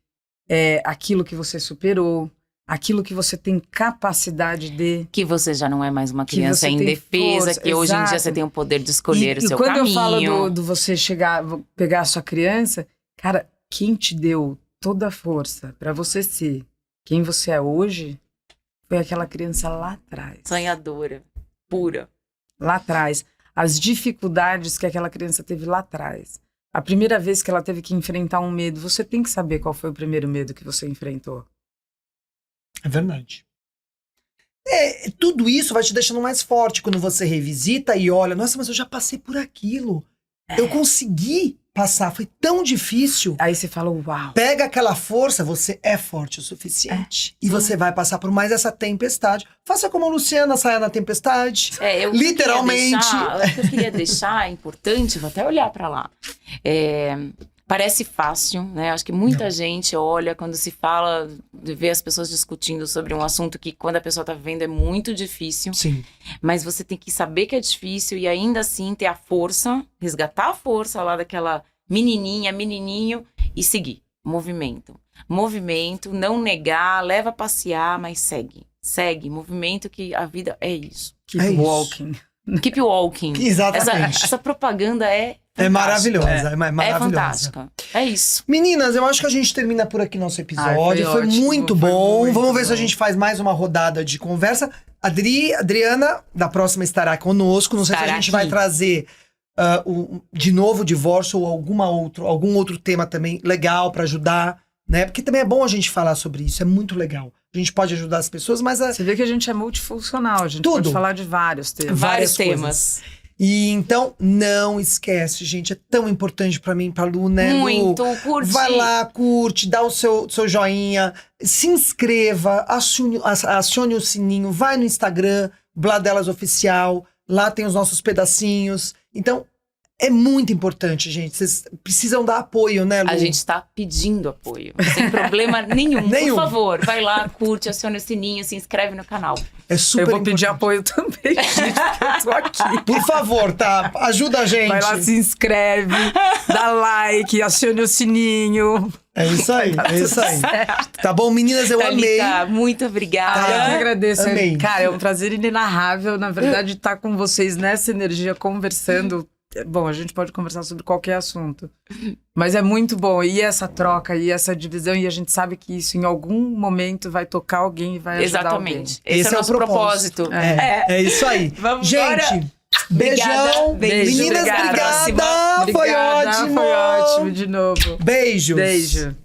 aquilo que você superou, aquilo que você tem capacidade de... Que você já não é mais uma Que criança você tem indefesa, força, que hoje em dia exato. você tem o poder de escolher o seu quando caminho. eu falo do você pegar a sua criança, cara, quem te deu toda a força pra você ser quem você é hoje foi aquela criança lá atrás. Sonhadora, pura. Lá atrás. As dificuldades que aquela criança teve lá atrás. A primeira vez que ela teve que enfrentar um medo, você tem que saber qual foi o primeiro medo que você enfrentou. É verdade. Tudo isso vai te deixando mais forte quando você revisita e olha, nossa, mas eu já passei por aquilo. Eu consegui passar, foi tão difícil. Aí você fala, uau. Pega aquela força, você é forte o suficiente. E você vai passar por mais essa tempestade. Faça como a Luciana saia na tempestade. Literalmente. O que eu queria deixar é importante, vou até olhar pra lá. Parece fácil, né? Acho que muita gente olha quando se fala, vê as pessoas discutindo sobre um assunto que quando a pessoa tá vivendo é muito difícil. Sim. Mas você tem que saber que é difícil e ainda assim ter a força, resgatar a força lá daquela menininho e seguir. Movimento, não negar, leva a passear, mas segue. Segue, movimento, que a vida é isso. Keep walking. Keep walking. Exatamente. Essa propaganda é fantástica. É maravilhosa, é maravilhosa. É fantástica. É isso. Meninas, eu acho que a gente termina por aqui nosso episódio. Foi Foi ótimo, muito foi bom. muito Vamos ver bom. se a gente faz mais uma rodada de conversa. Adriana, da próxima, estará conosco. Não sei se a Estará gente aqui. vai trazer de novo o divórcio ou algum outro tema também legal pra ajudar, né? Porque também é bom a gente falar sobre isso, é muito legal. A gente pode ajudar as pessoas, mas Você vê que a gente é multifuncional, a gente Tudo. pode falar de vários temas. Vários várias temas. E então, não esquece, gente. É tão importante pra mim, pra Lu, né, Lu? Muito, curte. Vai lá, curte, dá o seu joinha, se inscreva, acione o sininho, vai no Instagram, Bladelas Oficial, lá tem os nossos pedacinhos. Então, é muito importante, gente. Vocês precisam dar apoio, né, Lu? A gente tá pedindo apoio. Sem problema nenhum. Nenhum. Por favor, vai lá, curte, aciona o sininho, se inscreve no canal. É super Eu vou pedir importante. apoio também, gente, porque eu tô aqui. Por favor, tá? Ajuda a gente. Vai lá, se inscreve, dá like, acione o sininho. É isso aí, é isso aí. Tá bom, meninas? Eu amei. Thalita, muito obrigada. Eu que agradeço. Amei. Cara, é um prazer inenarrável, na verdade, estar com vocês nessa energia, conversando. Bom, a gente pode conversar sobre qualquer assunto, mas é muito bom. E essa troca, e essa divisão, e a gente sabe que isso em algum momento vai tocar alguém e vai ajudar Exatamente. alguém. Esse é o nosso propósito. É isso aí. Vamos gente, embora. beijão. Beijo. Meninas, Obrigada. obrigada. Próxima. Foi Obrigada, ótimo. foi ótimo de novo. Beijos. Beijo.